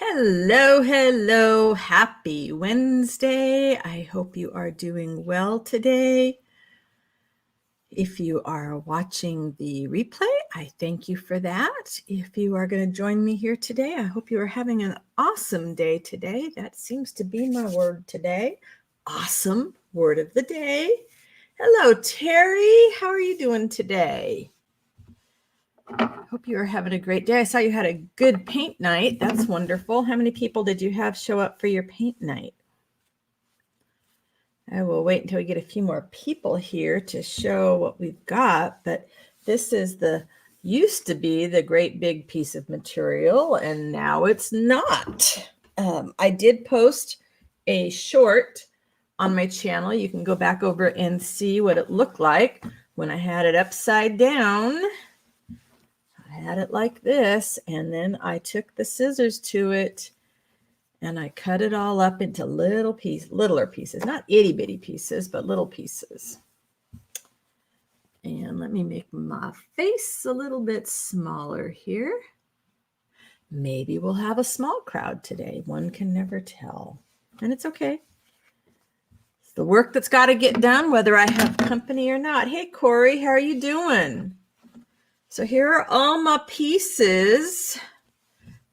Hello, hello. Happy Wednesday. I hope you are doing well today. If you are watching the replay, I thank you for that. If you are going to join me here today, I hope you are having an awesome day today. That seems to be my word today. Awesome word of the day. Hello, Terry. How are you doing today? Hope you are having a great day. I saw you had a good paint night. That's wonderful. How many people did you have show up for your paint night? I will wait until we get a few more people here to show what we've got, but this is used to be the great big piece of material, and now it's not. I did post a short on my channel. You can go back over and see what it looked like when I had it upside down. I had it like this, and then I took the scissors to it and I cut it all up into littler pieces, not itty bitty pieces, but little pieces. And let me make my face a little bit smaller here. Maybe we'll have a small crowd today. One can never tell, and it's okay. It's the work that's got to get done, whether I have company or not. Hey, Corey, how are you doing? So here are all my pieces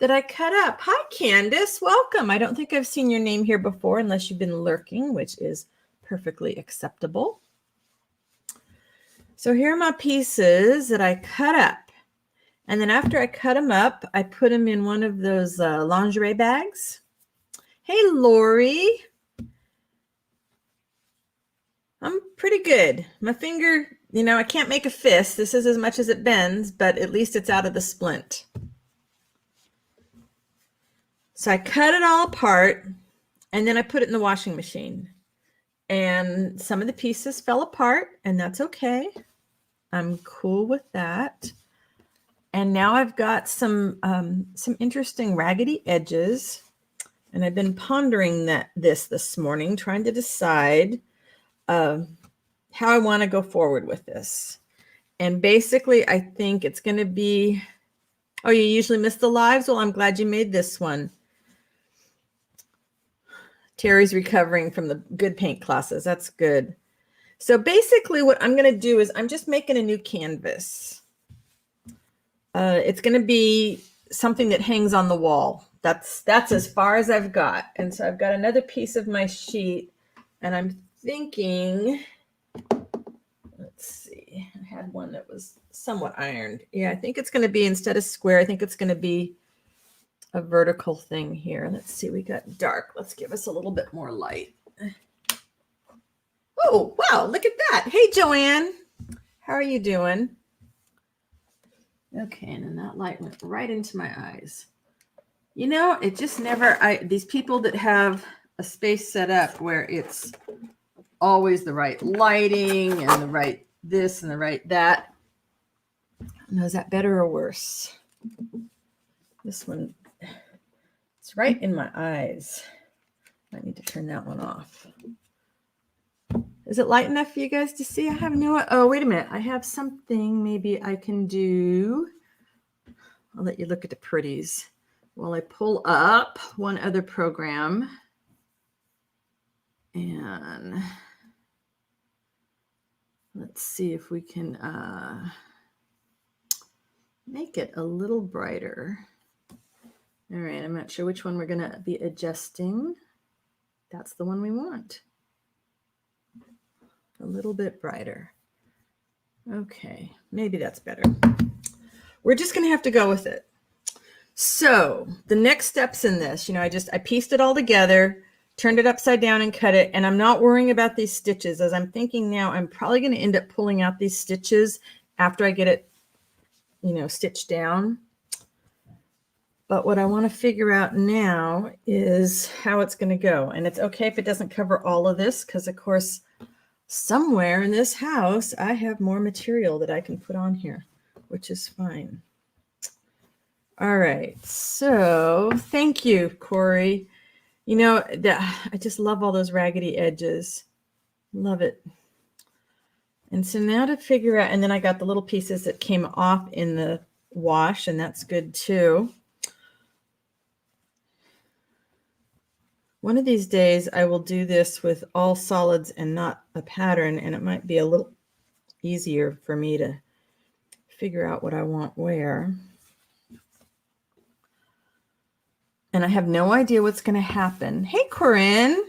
that I cut up. Hi, Candace. Welcome. I don't think I've seen your name here before unless you've been lurking, which is perfectly acceptable. So here are my pieces that I cut up. And then after I cut them up, I put them in one of those lingerie bags. Hey, Lori. I'm pretty good. My finger, I can't make a fist. This is as much as it bends, but at least it's out of the splint. So I cut it all apart, and then I put it in the washing machine. And some of the pieces fell apart, and that's okay. I'm cool with that. And now I've got some interesting raggedy edges, and I've been pondering this morning, trying to decide how I want to go forward with this. And basically, I think it's going to be, oh, you usually miss the lives? Well, I'm glad you made this one. Terry's recovering from the good paint classes. That's good. So basically what I'm going to do is I'm just making a new canvas. It's going to be something that hangs on the wall. That's as far as I've got. And so I've got another piece of my sheet, and I'm thinking, let's see, I had one that was somewhat ironed. Yeah, I think it's going to be, instead of square, I think it's going to be a vertical thing here. Let's see, we got dark. Let's give us a little bit more light. Oh, wow, look at that. Hey, Joanne, how are you doing? Okay, and then that light went right into my eyes. It just never, these people that have a space set up where it's always the right lighting and the right this and the right that. Now, is that better or worse? This one, it's right in my eyes. I need to turn that one off. Is it light enough for you guys to see? I have no, oh, wait a minute. I have something maybe I can do. I'll let you look at the pretties while I pull up one other program. And let's see if we can make it a little brighter. All right, I'm not sure which one we're going to be adjusting. That's the one we want. A little bit brighter. Okay, maybe that's better. We're just going to have to go with it. So the next steps in this, I pieced it all together, turned it upside down and cut it. And I'm not worrying about these stitches. As I'm thinking now, I'm probably going to end up pulling out these stitches after I get it, stitched down. But what I want to figure out now is how it's going to go. And it's okay if it doesn't cover all of this, because of course, somewhere in this house, I have more material that I can put on here, which is fine. All right. So thank you, Corey. I just love all those raggedy edges. Love it. And so now to figure out, and then I got the little pieces that came off in the wash, and that's good too. One of these days I will do this with all solids and not a pattern, and it might be a little easier for me to figure out what I want where. And I have no idea what's going to happen. Hey, Corinne.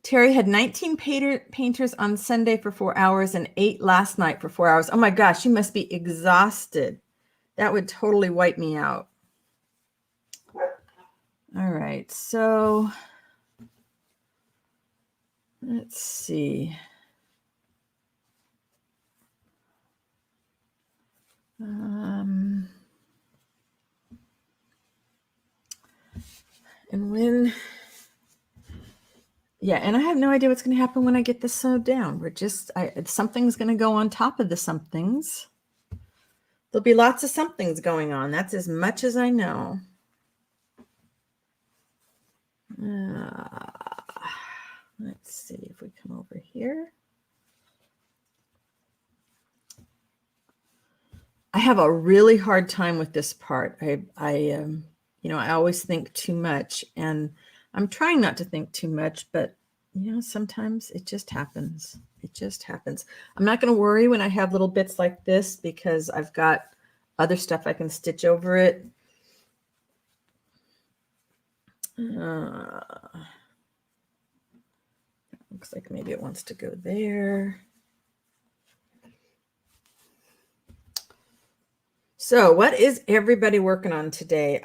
Terry had 19 painters on Sunday for 4 hours and 8 last night for 4 hours. Oh my gosh, you must be exhausted. That would totally wipe me out. All right, so let's see. And when, yeah, and I have no idea what's going to happen when I get this sewed down. We're just, something's going to go on top of the somethings. There'll be lots of somethings going on. That's as much as I know. Let's see if we come over here. I have a really hard time with this part. You know, I always think too much, and I'm trying not to think too much, but you know, sometimes it just happens. It just happens. I'm not going to worry when I have little bits like this because I've got other stuff I can stitch over it. Looks like maybe it wants to go there. So what is everybody working on today?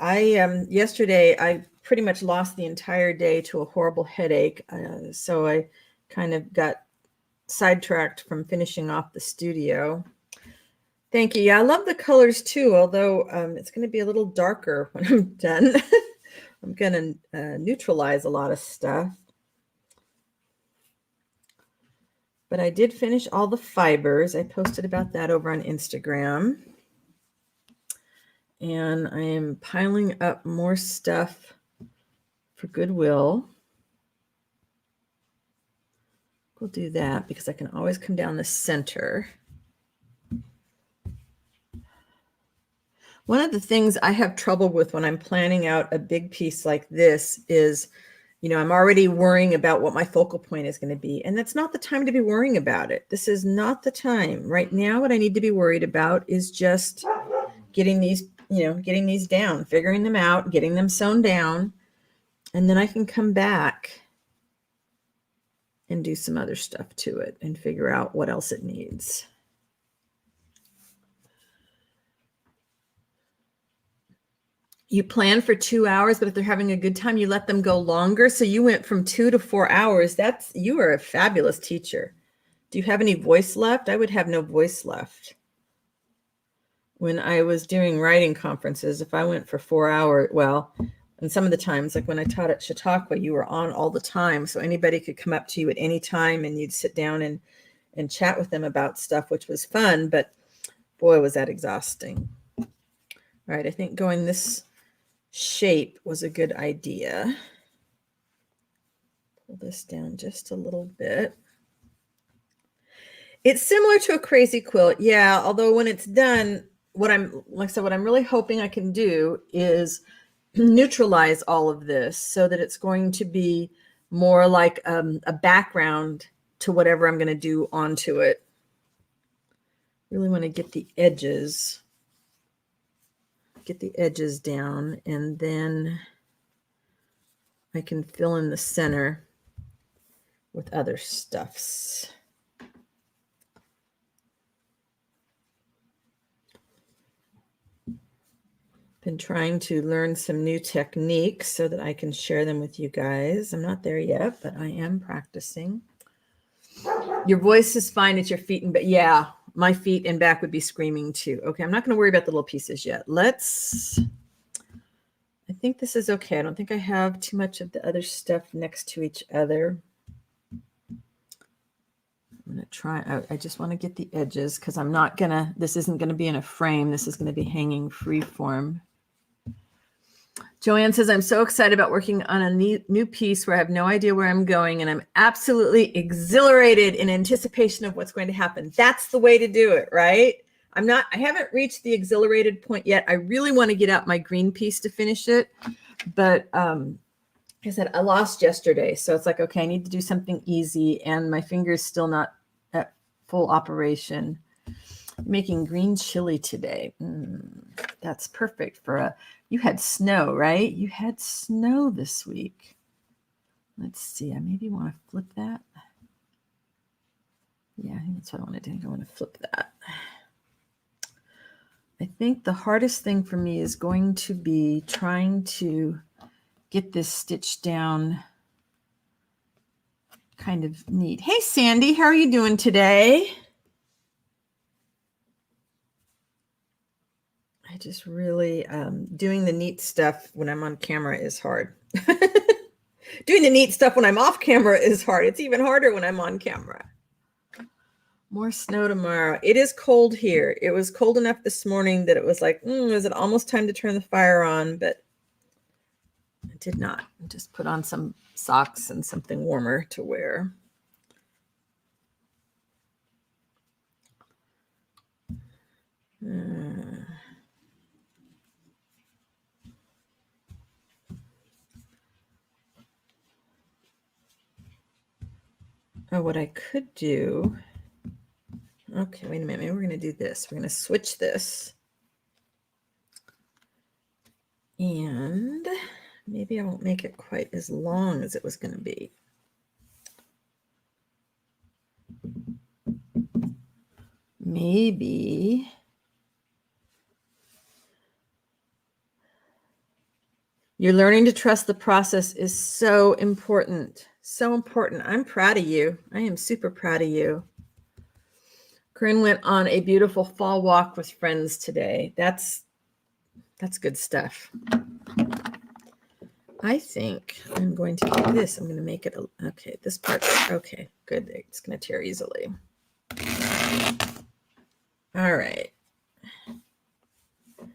Yesterday I pretty much lost the entire day to a horrible headache. So I kind of got sidetracked from finishing off the studio. Thank you. Yeah, I love the colors too, although it's going to be a little darker when I'm done. I'm going to neutralize a lot of stuff. But I did finish all the fibers. I posted about that over on Instagram. And I am piling up more stuff for Goodwill. We'll do that because I can always come down the center. One of the things I have trouble with when I'm planning out a big piece like this is, you know, I'm already worrying about what my focal point is going to be. And that's not the time to be worrying about it. This is not the time. Right now, what I need to be worried about is just getting these, you know, getting these down, figuring them out, getting them sewn down. And then I can come back and do some other stuff to it and figure out what else it needs. You plan for 2 hours, but if they're having a good time, you let them go longer. So you went from 2 to 4 hours. You are a fabulous teacher. Do you have any voice left? I would have no voice left. When I was doing writing conferences, if I went for 4 hours, well, and some of the times, like when I taught at Chautauqua, you were on all the time. So anybody could come up to you at any time and you'd sit down and chat with them about stuff, which was fun. But boy, was that exhausting. All right, I think going this shape was a good idea. Pull this down just a little bit. It's similar to a crazy quilt, yeah, although when it's done, what I'm really hoping I can do is neutralize all of this so that it's going to be more like a background to whatever I'm going to do onto it. Really want to get the edges down, and then I can fill in the center with other stuffs. Been trying to learn some new techniques so that I can share them with you guys. I'm not there yet, but I am practicing. Your voice is fine at your feet, but yeah, my feet and back would be screaming too. Okay, I'm not going to worry about the little pieces yet. I think this is okay. I don't think I have too much of the other stuff next to each other. I'm going to try, I just want to get the edges because this isn't going to be in a frame. This is going to be hanging free form. Joanne says, I'm so excited about working on a new piece where I have no idea where I'm going, and I'm absolutely exhilarated in anticipation of what's going to happen. That's the way to do it, right? I haven't reached the exhilarated point yet. I really want to get out my green piece to finish it, But I said, I lost yesterday. So it's like, okay, I need to do something easy. And my finger's still not at full operation. Making green chili today. That's perfect for you had snow, right? You had snow this week. Let's see. I maybe want to flip that. Yeah, I think that's what I want to do. I want to flip that. I think the hardest thing for me is going to be trying to get this stitched down kind of neat. Hey, Sandy, how are you doing today? I just really, doing the neat stuff when I'm on camera is hard. Doing the neat stuff when I'm off camera is hard. It's even harder when I'm on camera. More snow tomorrow. It is cold here. It was cold enough this morning that it was like, is it almost time to turn the fire on? But I did not. I just put on some socks and something warmer to wear. Oh, what I could do. Okay, wait a minute. Maybe we're going to do this. We're going to switch this. And maybe I won't make it quite as long as it was going to be. Maybe you're learning to trust the process is so important. So important. I'm proud of you. I am super proud of you. Corinne went on a beautiful fall walk with friends today. That's good stuff. I think I'm going to do this. I'm going to make it, okay, this part, okay, good. It's going to tear easily. All right. Of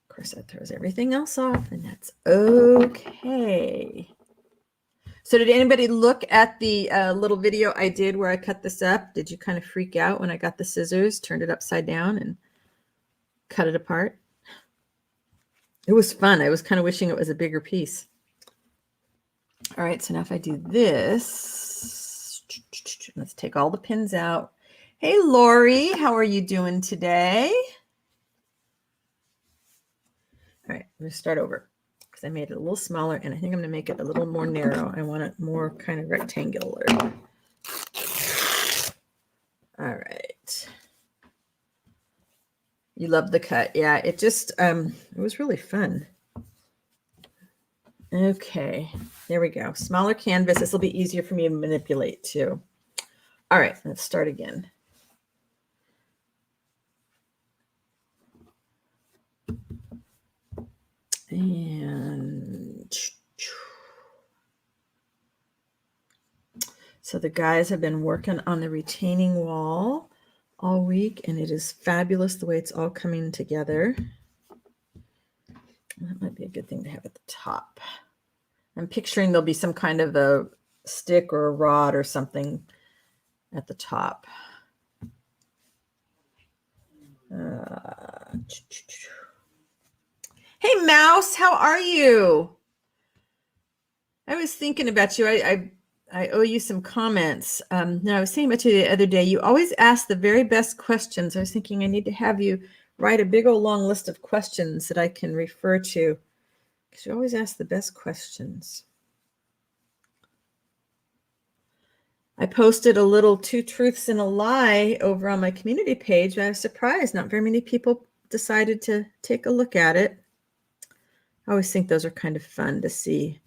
course, that throws everything else off, and that's okay. So did anybody look at the little video I did where I cut this up? Did you kind of freak out when I got the scissors, turned it upside down, and cut it apart? It was fun. I was kind of wishing it was a bigger piece. All right, so now if I do this, let's take all the pins out. Hey, Lori, how are you doing today? All right, I'm going to start over because I made it a little smaller, and I think I'm going to make it a little more narrow. I want it more kind of rectangular. All right. You love the cut. Yeah, it just, it was really fun. Okay, there we go. Smaller canvas. This will be easier for me to manipulate too. All right, let's start again. And so the guys have been working on the retaining wall all week, and it is fabulous the way it's all coming together. That might be a good thing to have at the top. I'm picturing there'll be some kind of a stick or a rod or something at the top. Hey, Mouse, how are you? I was thinking about you. I owe you some comments. Now, I was thinking about you the other day. You always ask the very best questions. I was thinking I need to have you write a big old long list of questions that I can refer to, because you always ask the best questions. I posted a little 2 truths and a lie over on my community page. I was surprised not very many people decided to take a look at it. I always think those are kind of fun to see.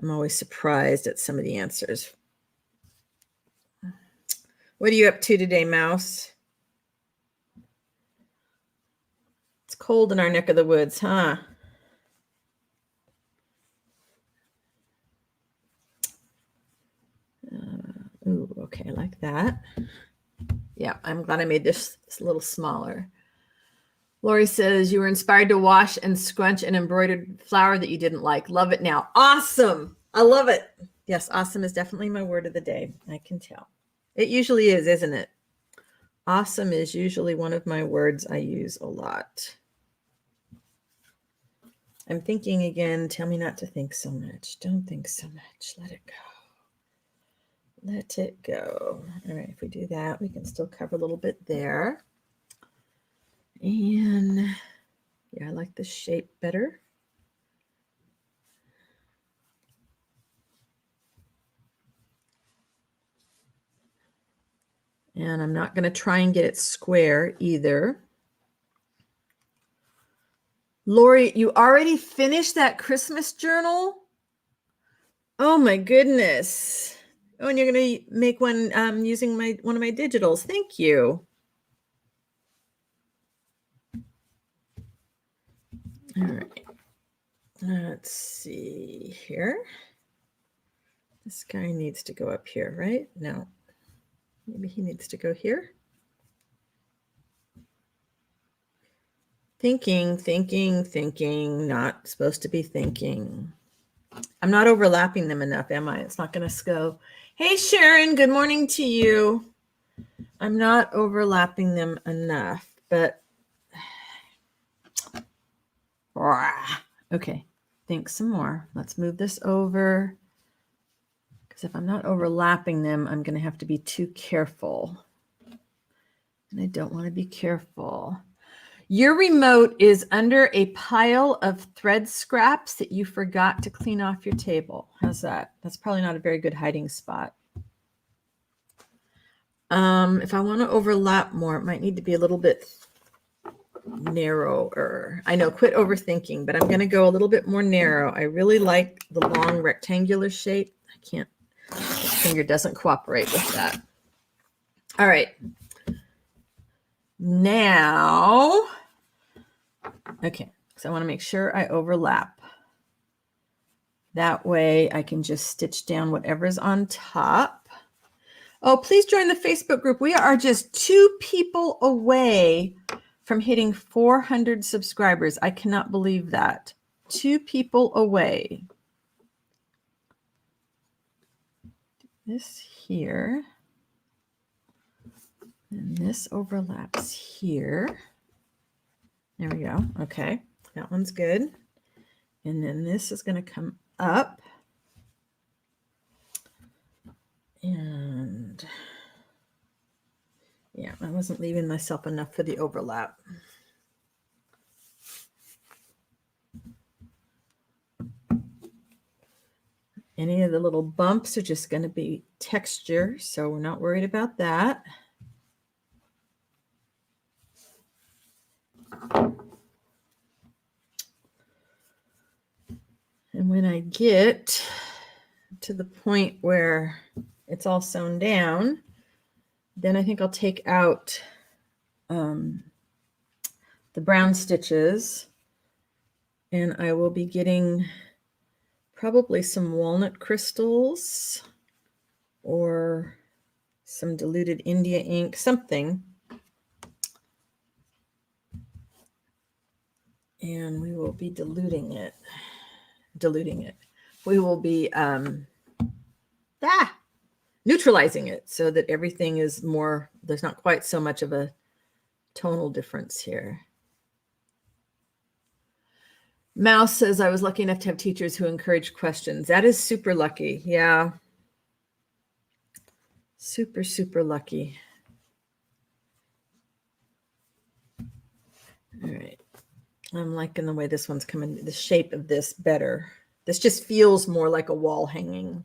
I'm always surprised at some of the answers. What are you up to today, Mouse? It's cold in our neck of the woods, huh? Ooh, okay, I like that. Yeah, I'm glad I made this a little smaller. Lori says, you were inspired to wash and scrunch an embroidered flower that you didn't like. Love it now. Awesome. I love it. Yes, awesome is definitely my word of the day. I can tell. It usually is, isn't it? Awesome is usually one of my words I use a lot. I'm thinking again. Tell me not to think so much. Don't think so much. Let it go. Let it go. All right, if we do that, we can still cover a little bit there. And yeah, I like the shape better. And I'm not going to try and get it square either. Lori, you already finished that Christmas journal? Oh my goodness. Oh, and you're going to make one using one of my digitals. Thank you. All right. Let's see here. This guy needs to go up here, right? No. Maybe he needs to go here. Thinking, not supposed to be thinking. I'm not overlapping them enough, am I? It's not going to go. Hey, Sharon, good morning to you. I'm not overlapping them enough, but okay, think some more. Let's move this over, because if I'm not overlapping them, I'm going to have to be too careful. And I don't want to be careful. Your remote is under a pile of thread scraps that you forgot to clean off your table. How's that? That's probably not a very good hiding spot. If I want to overlap more, it might need to be a little bit narrower. I know, quit overthinking, but I'm going to go a little bit more narrow. I really like the long rectangular shape. I can't, my finger doesn't cooperate with that. All right. Now, okay, so I want to make sure I overlap. That way I can just stitch down whatever's on top. Oh, please join the Facebook group. We are just 2 people away from hitting 400 subscribers. I cannot believe that. 2 people away. This here. And this overlaps here. There we go. Okay, that one's good. And then this is going to come up. And yeah, I wasn't leaving myself enough for the overlap. Any of the little bumps are just going to be texture, so we're not worried about that. And when I get to the point where it's all sewn down, then I think I'll take out the brown stitches, and I will be getting probably some walnut crystals or some diluted India ink, something. And we will be diluting it. We will be neutralizing it so that everything is more, there's not quite so much of a tonal difference here. Mouse says, I was lucky enough to have teachers who encourage questions. That is super lucky. Yeah. Super, super lucky. All right. I'm liking the way this one's coming, the shape of this better. This just feels more like a wall hanging.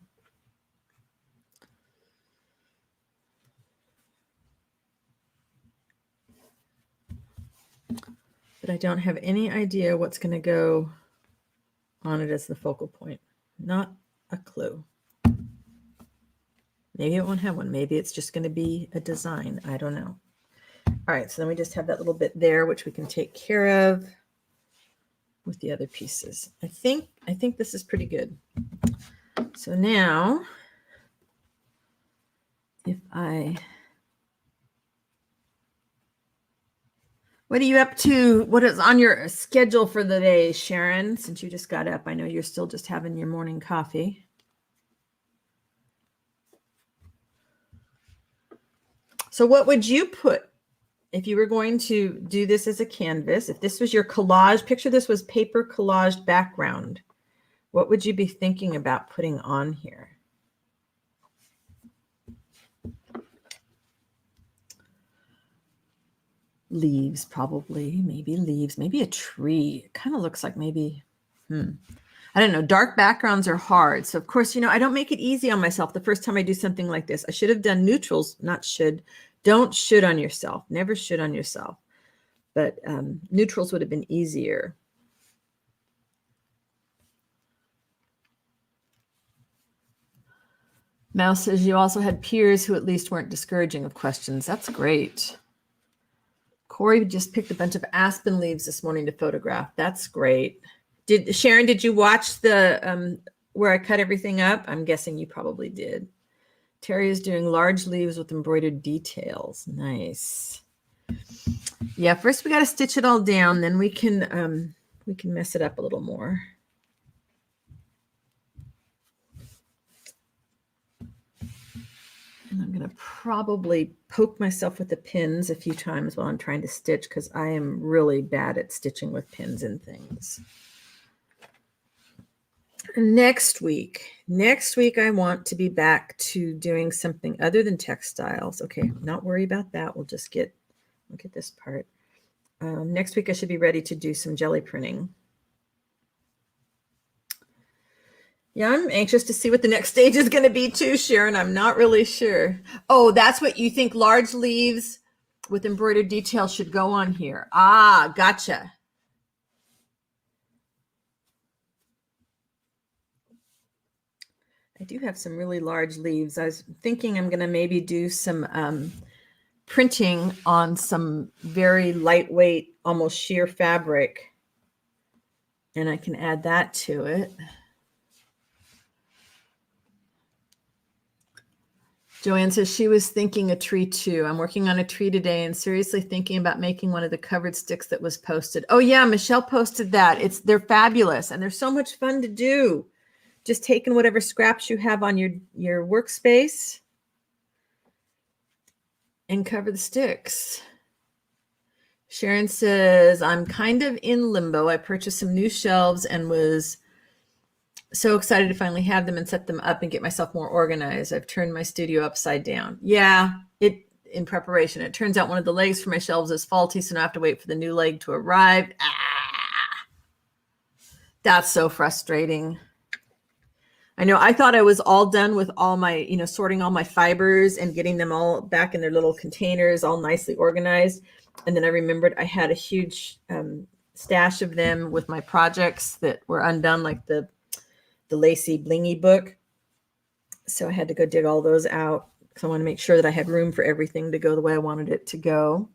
But I don't have any idea what's going to go on it as the focal point. Not a clue. Maybe it won't have one. Maybe it's just going to be a design. I don't know. All right, so then we just have that little bit there, which we can take care of with the other pieces. I think this is pretty good. So now, what are you up to? What is on your schedule for the day, Sharon? Since you just got up, I know you're still just having your morning coffee. So what would you put if you were going to do this as a canvas, if this was your collage, picture this was paper collaged background, what would you be thinking about putting on here? Leaves, probably, maybe leaves, maybe a tree. It kind of looks like maybe, I don't know. Dark backgrounds are hard. So of course, you know, I don't make it easy on myself the first time I do something like this. I should have done neutrals, not should. Don't should on yourself. Never should on yourself. But neutrals would have been easier. Mouse says you also had peers who at least weren't discouraging of questions. That's great. Corey just picked a bunch of aspen leaves this morning to photograph. That's great. Sharon, did you watch the where I cut everything up? I'm guessing you probably did. Terry is doing large leaves with embroidered details. Nice. Yeah, first we got to stitch it all down, then we can mess it up a little more. And I'm going to probably poke myself with the pins a few times while I'm trying to stitch because I am really bad at stitching with pins and things. Next week, I want to be back to doing something other than textiles. Okay, not worry about that. We'll get this part. Next week, I should be ready to do some jelly printing. Yeah, I'm anxious to see what the next stage is going to be too, Sharon. I'm not really sure. Oh, that's what you think large leaves with embroidered details should go on here. Ah, gotcha. I do have some really large leaves. I was thinking I'm going to maybe do some printing on some very lightweight, almost sheer fabric. And I can add that to it. Joanne says she was thinking a tree too. I'm working on a tree today and seriously thinking about making one of the covered sticks that was posted. Oh yeah, Michelle posted that. They're fabulous and they're so much fun to do. Just taking whatever scraps you have on your workspace and cover the sticks. Sharon says, I'm kind of in limbo. I purchased some new shelves and was so excited to finally have them and set them up and get myself more organized. I've turned my studio upside down. Yeah, in preparation. It turns out one of the legs for my shelves is faulty, so now I have to wait for the new leg to arrive. That's so frustrating. I know. I thought I was all done with all my, sorting all my fibers and getting them all back in their little containers, all nicely organized. And then I remembered I had a huge stash of them with my projects that were undone, like the Lacy Blingy book. So I had to go dig all those out because I want to make sure that I had room for everything to go the way I wanted it to go.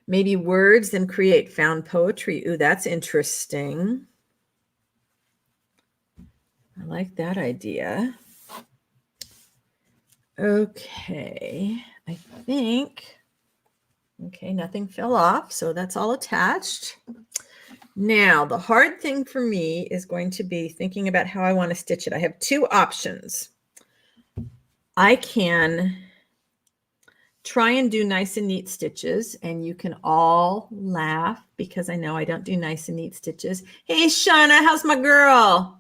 Maybe words, then create found poetry. Ooh, that's interesting. I like that idea. Okay, I think, okay, nothing fell off, so that's all attached. Now, the hard thing for me is going to be thinking about how I want to stitch it. I have two options. I can try and do nice and neat stitches, and you can all laugh because I know I don't do nice and neat stitches. Hey, Shauna, how's my girl?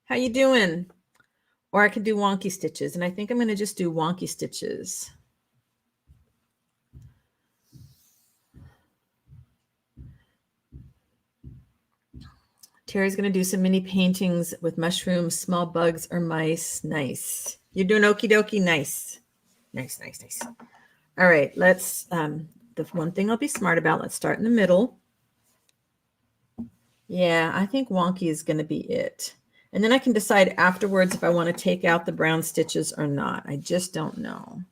How you doing? Or I could do wonky stitches, and I think I'm going to just do wonky stitches. Terry's going to do some mini paintings with mushrooms, small bugs, or mice. Nice. You're doing okie dokie. Nice. Nice, nice, nice. All right, let's, the one thing I'll be smart about, let's start in the middle. Yeah, I think wonky is going to be it. And then I can decide afterwards if I want to take out the brown stitches or not. I just don't know.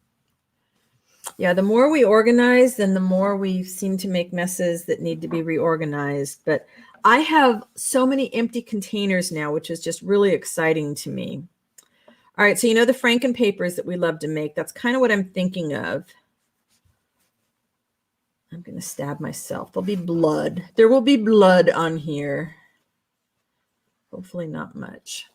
Yeah, the more we organize, then the more we seem to make messes that need to be reorganized. But I have so many empty containers now, which is just really exciting to me. All right, so the Franken papers that we love to make. That's kind of what I'm thinking of. I'm going to stab myself. There'll be blood. There will be blood on here. Hopefully not much.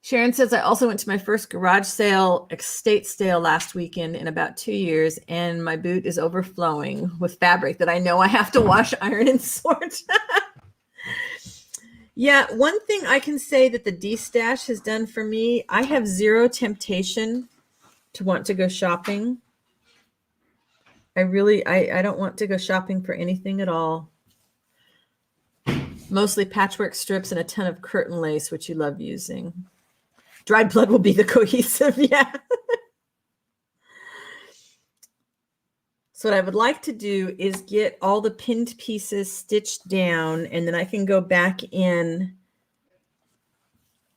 Sharon says, I also went to my first garage sale, estate sale last weekend in about 2 years, and my boot is overflowing with fabric that I know I have to wash, iron, and sort. Yeah, one thing I can say that the D-Stash has done for me, I have zero temptation to want to go shopping. I don't want to go shopping for anything at all. Mostly patchwork strips and a ton of curtain lace, which you love using. Dried blood will be the cohesive, yeah. So what I would like to do is get all the pinned pieces stitched down, and then I can go back in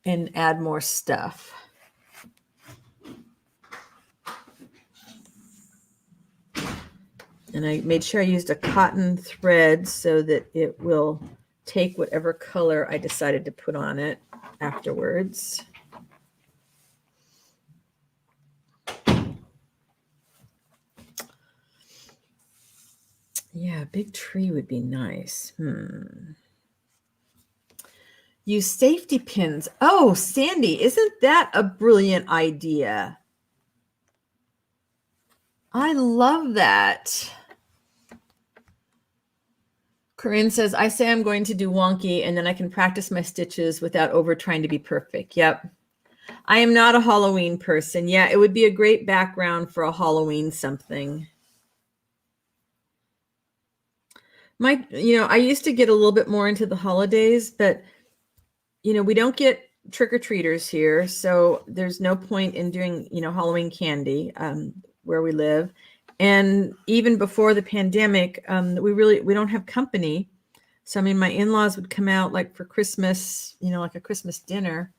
and add more stuff. And I made sure I used a cotton thread so that it will take whatever color I decided to put on it afterwards. Yeah, a big tree would be nice. Use safety pins. Oh, Sandy, isn't that a brilliant idea? I love that. Corinne says, I say I'm going to do wonky and then I can practice my stitches without over trying to be perfect. Yep. I am not a Halloween person. Yeah, it would be a great background for a Halloween something. I used to get a little bit more into the holidays, but we don't get trick-or-treaters here, so there's no point in doing, Halloween candy where we live. And even before the pandemic, we don't have company. So, I mean, my in-laws would come out like for Christmas, like a Christmas dinner.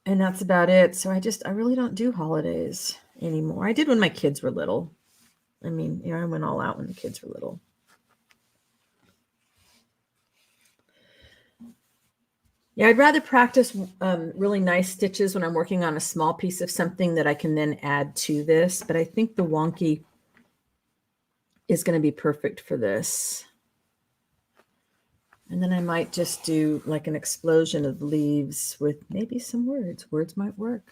And that's about it. So I really don't do holidays anymore. I did when my kids were little. I mean, I went all out when the kids were little. Yeah, I'd rather practice really nice stitches when I'm working on a small piece of something that I can then add to this. But I think the wonky is going to be perfect for this. And then I might just do like an explosion of leaves with maybe some words. Words might work.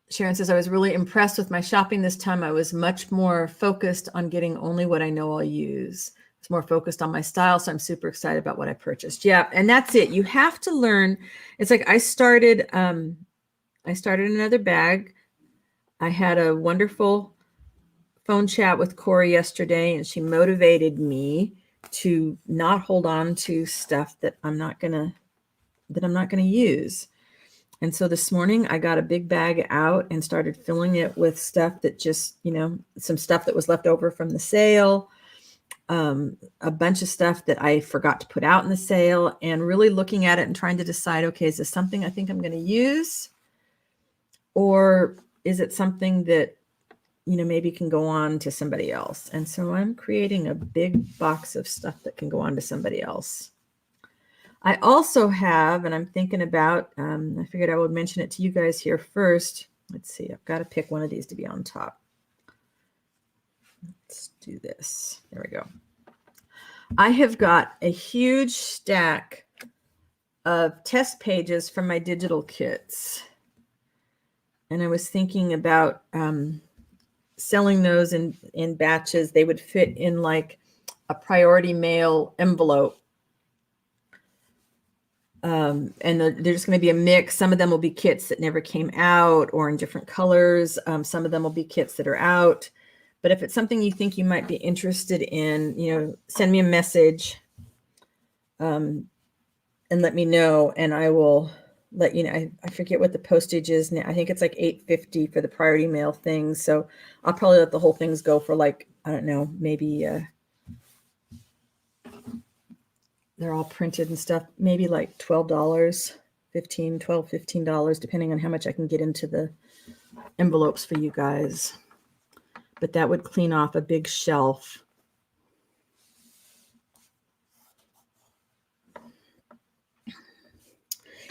Sharon says, I was really impressed with my shopping this time. I was much more focused on getting only what I know I'll use. It's more focused on my style, so I'm super excited about what I purchased. Yeah, and that's it. You have to learn. It's like I started another bag. I had a wonderful phone chat with Corey yesterday, and she motivated me to not hold on to stuff that I'm not gonna use. And so this morning I got a big bag out and started filling it with stuff that just, some stuff that was left over from the sale, a bunch of stuff that I forgot to put out in the sale, and really looking at it and trying to decide, okay, is this something I think I'm going to use? Or is it something that, maybe can go on to somebody else? And so I'm creating a big box of stuff that can go on to somebody else. I also have, and I'm thinking about, I figured I would mention it to you guys here first. Let's see, I've got to pick one of these to be on top. Let's do this. There we go. I have got a huge stack of test pages from my digital kits. And I was thinking about selling those in batches. They would fit in like a priority mail envelope. And there's going to be a mix. Some of them will be kits that never came out or in different colors. Some of them will be kits that are out. But if it's something you think you might be interested in, send me a message and let me know, and I will let you know. I forget what the postage is now. I think it's like $8.50 for the priority mail thing. So I'll probably let the whole things go for like, I don't know, maybe they're all printed and stuff, maybe like $12, $15, depending on how much I can get into the envelopes for you guys. But that would clean off a big shelf.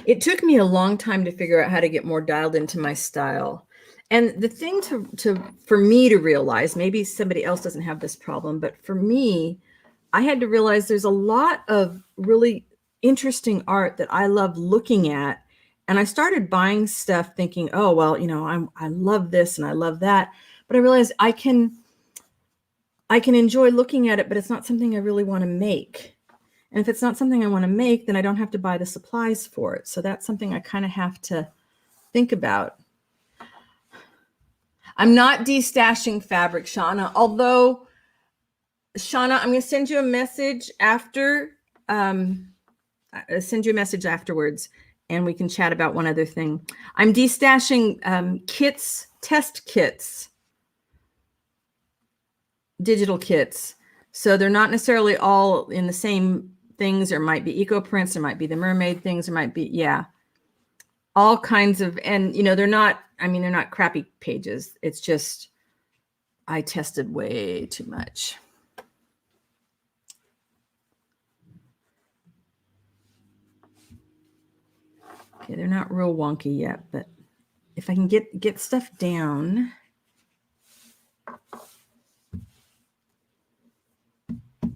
It took me a long time to figure out how to get more dialed into my style. And the thing for me to realize, maybe somebody else doesn't have this problem, but for me, I had to realize there's a lot of really interesting art that I love looking at. And I started buying stuff thinking, oh, well, I love this and I love that. But I realized I can enjoy looking at it, but it's not something I really want to make. And if it's not something I want to make, then I don't have to buy the supplies for it. So that's something I kind of have to think about. I'm not destashing fabric, Shauna, although, Shauna, I'm going to send you a message after, send you a message afterwards, and we can chat about one other thing. I'm destashing kits, test kits, digital kits. So they're not necessarily all in the same things. There might be eco prints, there might be the mermaid things, there might be, yeah, all kinds of, and they're not crappy pages. It's just, I tested way too much. Okay, they're not real wonky yet, but if I can get stuff down.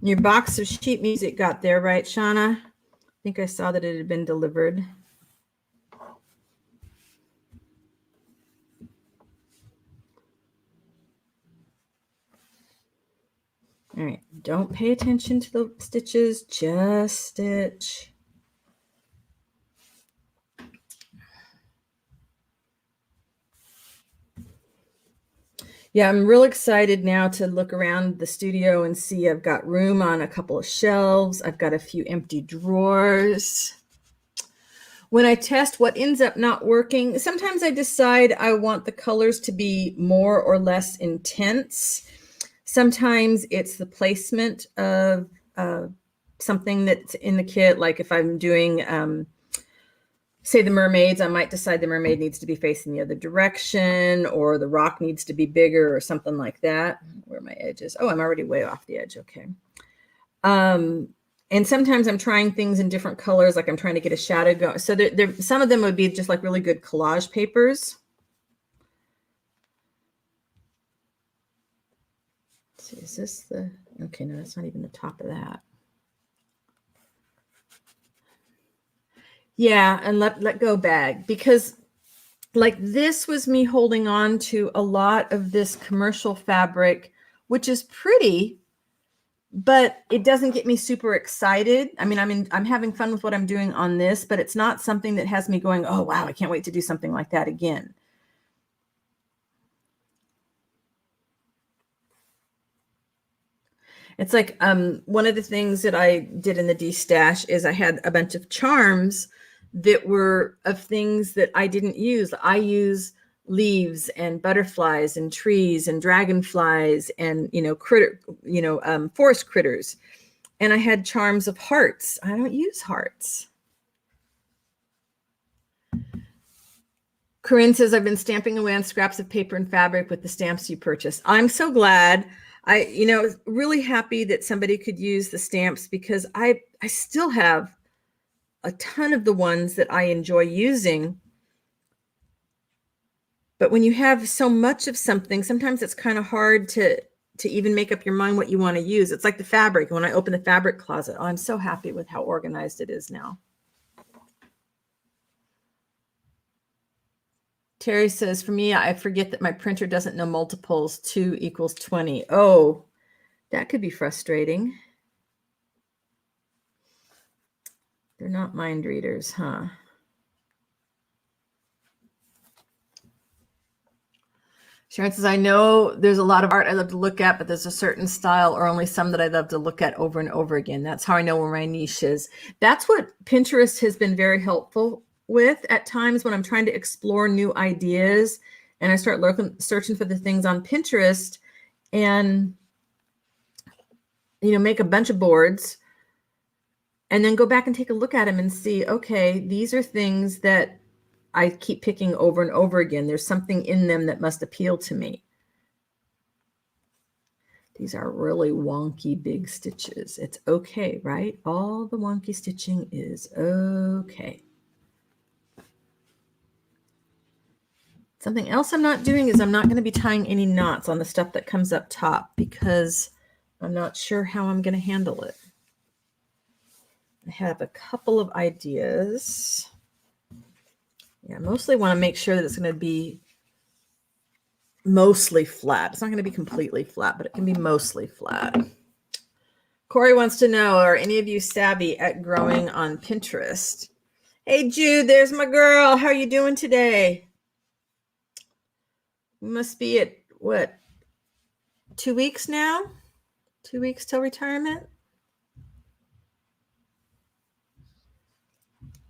Your box of sheet music got there, right, Shauna? I think I saw that it had been delivered. All right, don't pay attention to the stitches, just stitch. Yeah, I'm real excited now to look around the studio and see I've got room on a couple of shelves. I've got a few empty drawers. When I test what ends up not working, sometimes I decide I want the colors to be more or less intense. Sometimes it's the placement of something that's in the kit. Like if I'm doing, say the mermaids, I might decide the mermaid needs to be facing the other direction, or the rock needs to be bigger, or something like that. Where are my edges? Oh, I'm already way off the edge. Okay. And sometimes I'm trying things in different colors, like I'm trying to get a shadow going. So some of them would be just like really good collage papers. Let's see, is this the, okay, no, that's not even the top of that. Yeah, and let go bag, because like this was me holding on to a lot of this commercial fabric, which is pretty, but it doesn't get me super excited. I mean, I'm having fun with what I'm doing on this, but it's not something that has me going, oh, wow, I can't wait to do something like that again. It's like one of the things that I did in the destash is I had a bunch of charms that were of things that I didn't use. I use leaves and butterflies and trees and dragonflies and forest critters. And I had charms of hearts. I don't use hearts. Corinne says, I've been stamping away on scraps of paper and fabric with the stamps you purchased. I'm so glad. I really happy that somebody could use the stamps, because I still have a ton of the ones that I enjoy using. But when you have so much of something, sometimes it's kind of hard to even make up your mind what you want to use. It's like the fabric. When I open the fabric closet, I'm so happy with how organized it is now. Terry says, for me, I forget that my printer doesn't know multiples. 2 equals 20. Oh, that could be frustrating. They're not mind readers, huh? Sharon says, I know there's a lot of art I love to look at, but there's a certain style or only some that I love to look at over and over again. That's how I know where my niche is. That's what Pinterest has been very helpful with at times when I'm trying to explore new ideas, and I start searching for the things on Pinterest and, make a bunch of boards and then go back and take a look at them and see, okay, these are things that I keep picking over and over again. There's something in them that must appeal to me. These are really wonky big stitches. It's okay, right? All the wonky stitching is okay. Something else I'm not doing is I'm not going to be tying any knots on the stuff that comes up top, because I'm not sure how I'm going to handle it. I have a couple of ideas. Yeah, I mostly want to make sure that it's going to be mostly flat. It's not going to be completely flat, but it can be mostly flat. Corey wants to know, are any of you savvy at growing on Pinterest? Hey, Jude, there's my girl. How are you doing today? You must be at, what, 2 weeks now? 2 weeks till retirement?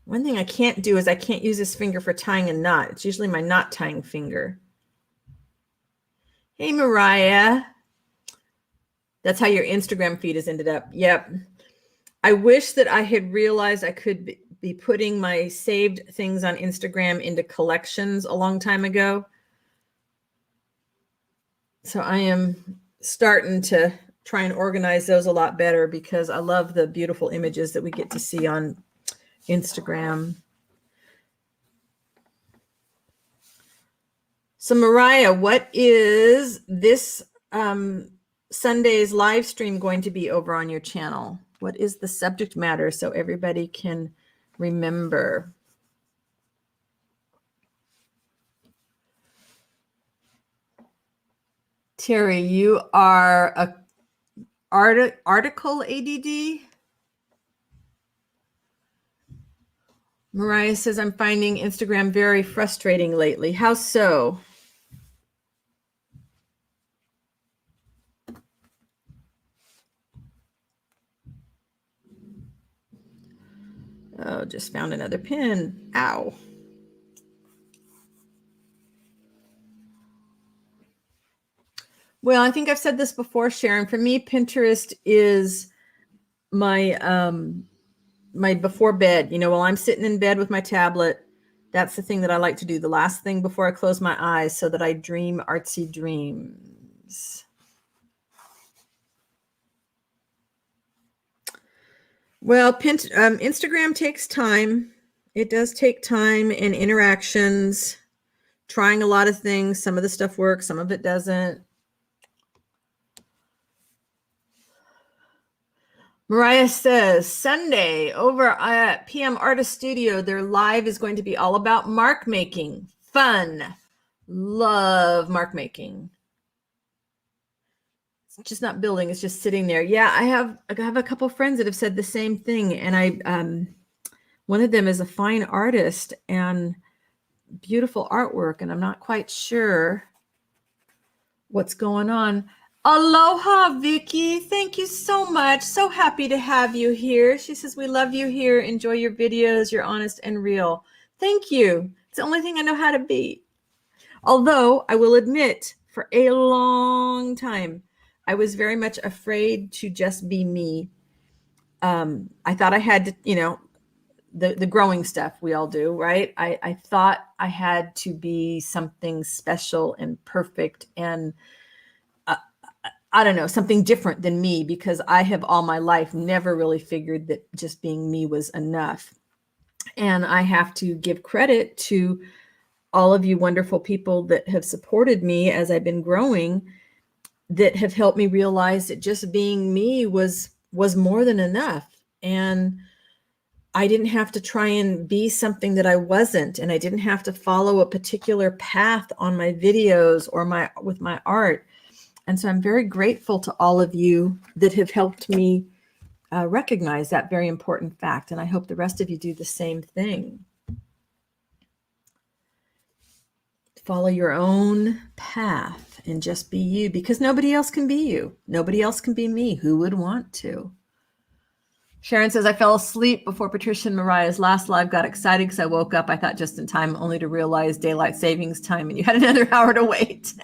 One thing I can't do is I can't use this finger for tying a knot. It's usually my knot tying finger. Hey, Mariah. That's how your Instagram feed has ended up. Yep. I wish that I had realized I could be putting my saved things on Instagram into collections a long time ago. So I am starting to try and organize those a lot better because I love the beautiful images that we get to see on Instagram. So Mariah, what is this Sunday's live stream going to be over on your channel? What is the subject matter so everybody can remember? Terry, you are a article ADD? Mariah says, I'm finding Instagram very frustrating lately. How so? Oh, just found another pin. Ow. Well, I think I've said this before, Sharon. For me, Pinterest is my my before bed. You know, while I'm sitting in bed with my tablet, that's the thing that I like to do. The last thing before I close my eyes so that I dream artsy dreams. Well, Instagram takes time. It does take time and interactions, trying a lot of things. Some of the stuff works, some of it doesn't. Mariah says, Sunday over at PM Artist Studio, their live is going to be all about mark making. Fun. Love mark making. It's just not building, it's just sitting there. Yeah, I have a couple friends that have said the same thing. And one of them is a fine artist and beautiful artwork, and I'm not quite sure what's going on. Aloha, Vicky. Thank you so much. So happy to have you here. She says, we love you here. Enjoy your videos. You're honest and real. Thank you. It's the only thing I know how to be. Although I will admit, for a long time, I was very much afraid to just be me. I thought I had to, you know, the growing stuff we all do, right? I thought I had to be something special and perfect and I don't know, something different than me, because I have all my life never really figured that just being me was enough. And I have to give credit to all of you wonderful people that have supported me as I've been growing, that have helped me realize that just being me was more than enough. And I didn't have to try and be something that I wasn't. And I didn't have to follow a particular path on my videos or with my art. And so I'm very grateful to all of you that have helped me recognize that very important fact. And I hope the rest of you do the same thing. Follow your own path and just be you, because nobody else can be you. Nobody else can be me. Who would want to? Sharon says, I fell asleep before Patricia and Mariah's last live. Got excited because I woke up, I thought, just in time, only to realize daylight savings time and you had another hour to wait.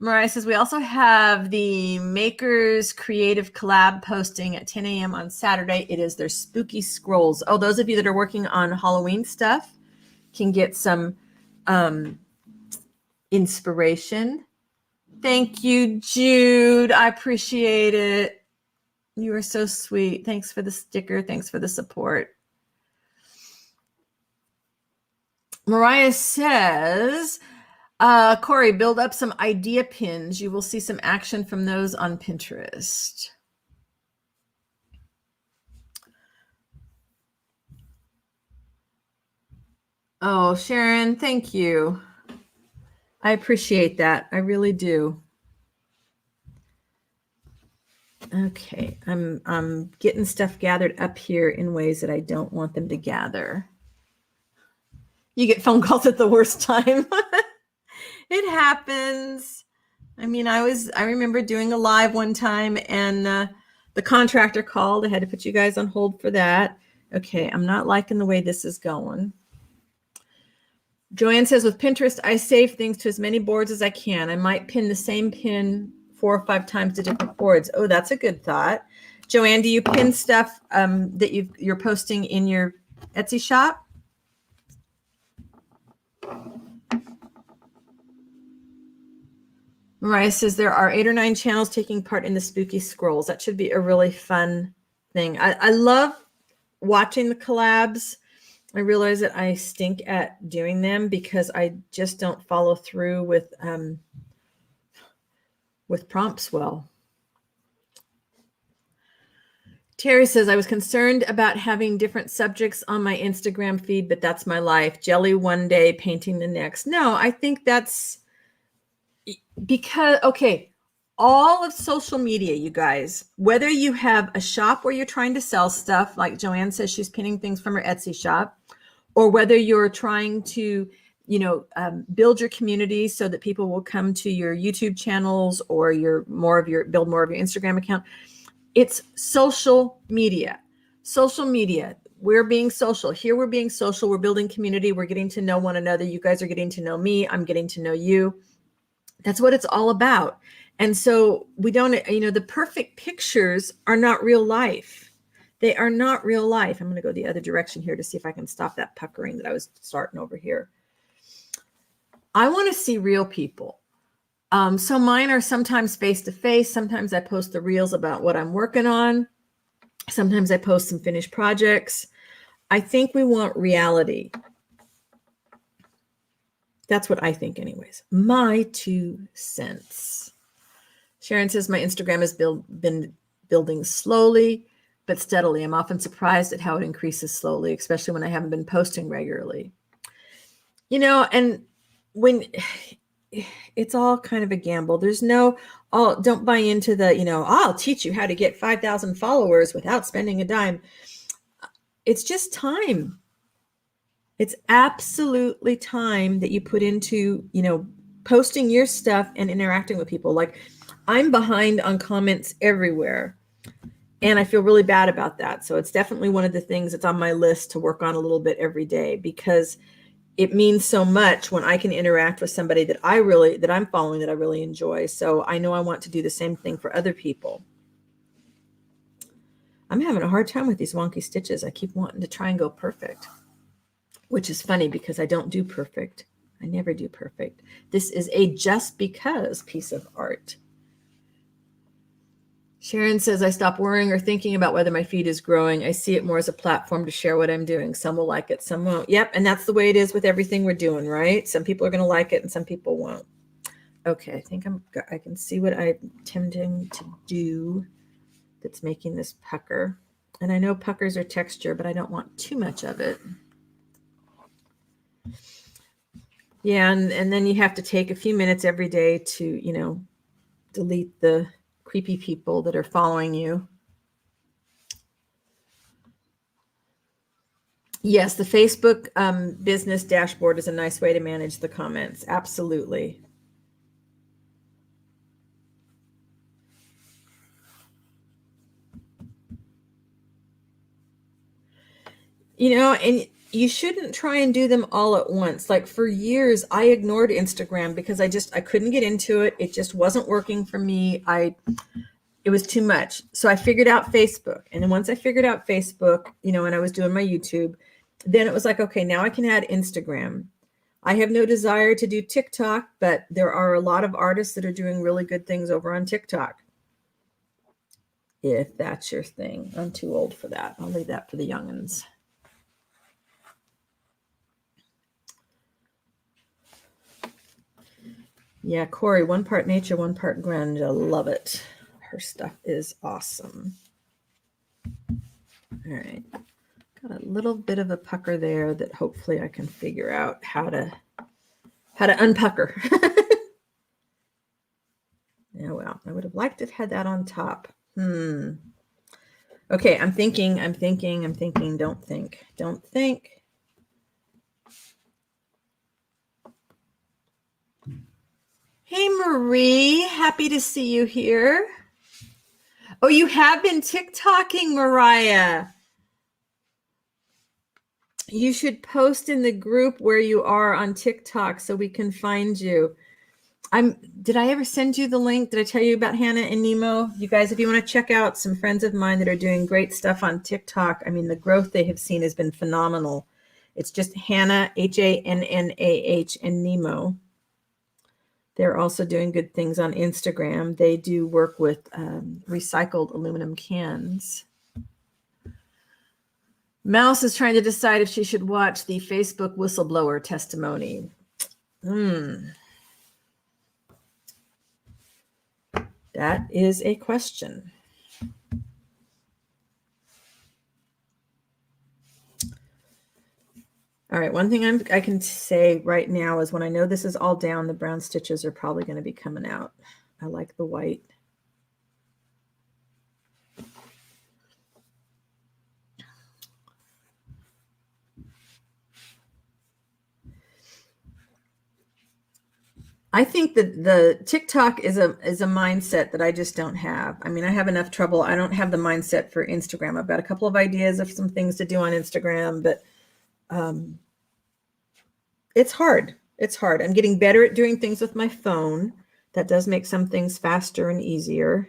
Mariah says, we also have the Makers Creative Collab posting at 10 a.m. on Saturday. It is their spooky scrolls. Oh, those of you that are working on Halloween stuff can get some inspiration. Thank you, Jude. I appreciate it. You are so sweet. Thanks for the sticker. Thanks for the support. Mariah says, Corey, build up some idea pins. You will see some action from those on Pinterest. Oh, Sharon, thank you. I appreciate that. I really do. Okay, I'm getting stuff gathered up here in ways that I don't want them to gather. You get phone calls at the worst time. It happens. I mean, I remember doing a live one time and the contractor called. I had to put you guys on hold for that. Okay, I'm not liking the way this is going. Joanne says, with Pinterest, I save things to as many boards as I can. I might pin the same pin 4 or 5 times to different boards. Oh, that's a good thought. Joanne, do you pin stuff that you're posting in your Etsy shop? Mariah says there are 8 or 9 channels taking part in the spooky scrolls. That should be a really fun thing. I love watching the collabs. I realize that I stink at doing them because I just don't follow through with prompts well. Terry says, I was concerned about having different subjects on my Instagram feed, but that's my life. Jelly one day, painting the next. No, I think that's because, okay, all of social media, you guys, whether you have a shop where you're trying to sell stuff, like Joanne says she's pinning things from her Etsy shop, or whether you're trying to, build your community so that people will come to your YouTube channels or build more of your Instagram account. It's social media. Social media. We're being social. Here we're being social. We're building community. We're getting to know one another. You guys are getting to know me. I'm getting to know you. That's what it's all about. And so we don't, the perfect pictures are not real life. They are not real life. I'm going to go the other direction here to see if I can stop that puckering that I was starting over here. I want to see real people. So mine are sometimes face-to-face. Sometimes I post the reels about what I'm working on. Sometimes I post some finished projects. I think we want reality. That's what I think anyways. My 2 cents. Sharon says, my Instagram has been building slowly, but steadily. I'm often surprised at how it increases slowly, especially when I haven't been posting regularly. And when it's all kind of a gamble. There's don't buy into the, I'll teach you how to get 5,000 followers without spending a dime. It's just time. It's absolutely time that you put into, posting your stuff and interacting with people. Like, I'm behind on comments everywhere, and I feel really bad about that. So it's definitely one of the things that's on my list to work on a little bit every day, because it means so much when I can interact with somebody that I'm following, that I really enjoy. So I know I want to do the same thing for other people. I'm having a hard time with these wonky stitches. I keep wanting to try and go perfect, which is funny because I don't do perfect. I never do perfect. This is a just because piece of art. Sharon says, I stop worrying or thinking about whether my feed is growing. I see it more as a platform to share what I'm doing. Some will like it, some won't. Yep, and that's the way it is with everything we're doing, right? Some people are going to like it and some people won't. Okay, I think I can see what I'm attempting to do that's making this pucker. And I know puckers are texture, but I don't want too much of it. Yeah, and then you have to take a few minutes every day to, delete the creepy people that are following you. Yes, the Facebook business dashboard is a nice way to manage the comments. Absolutely. And you shouldn't try and do them all at once. Like, for years, I ignored Instagram because I couldn't get into it. It just wasn't working for me. It was too much. So I figured out Facebook. And then once I figured out Facebook, and I was doing my YouTube, then it was like, okay, now I can add Instagram. I have no desire to do TikTok, but there are a lot of artists that are doing really good things over on TikTok. If that's your thing. I'm too old for that. I'll leave that for the youngins. Yeah, Corey, one part nature, one part grunge. I love it. Her stuff is awesome. All right. Got a little bit of a pucker there that hopefully I can figure out how to unpucker. Yeah, well, I would have liked to have had that on top. Okay, I'm thinking. Don't think. Hey, Marie, happy to see you here. Oh, you have been TikToking, Mariah. You should post in the group where you are on TikTok so we can find you. Did I ever send you the link? Did I tell you about Hannah and Nemo? You guys, if you want to check out some friends of mine that are doing great stuff on TikTok, I mean, the growth they have seen has been phenomenal. It's just Hannah, Hannah, and Nemo. They're also doing good things on Instagram. They do work with recycled aluminum cans. Mouse is trying to decide if she should watch the Facebook whistleblower testimony. That is a question. All right, one thing I can say right now is when I know this is all down, the brown stitches are probably going to be coming out. I like the white. I think that the TikTok is a mindset that I just don't have. I mean, I have enough trouble. I don't have the mindset for Instagram. I've got a couple of ideas of some things to do on Instagram, but it's hard. It's hard. I'm getting better at doing things with my phone. That does make some things faster and easier.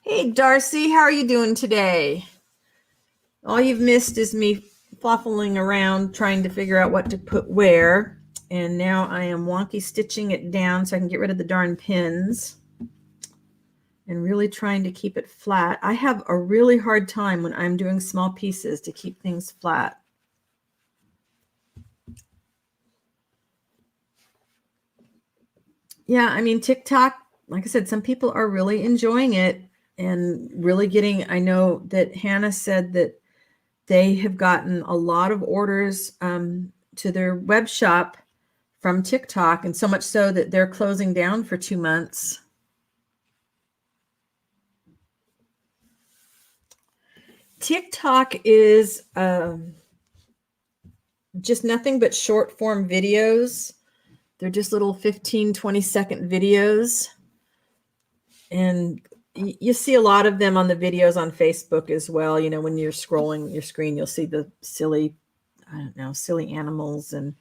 Hey, Darcy, how are you doing today? All you've missed is me fluffling around trying to figure out what to put where. And now I am wonky stitching it down so I can get rid of the darn pins and really trying to keep it flat. I have a really hard time when I'm doing small pieces to keep things flat. Yeah, I mean, TikTok, like I said, some people are really enjoying it and really getting, I know that Hannah said that they have gotten a lot of orders to their web shop from TikTok, and so much so that they're closing down for 2 months. TikTok is just nothing but short form videos. They're just little 15, 20-second videos. And you see a lot of them on the videos on Facebook as well. You know, when you're scrolling your screen, you'll see the silly, I don't know, silly animals. And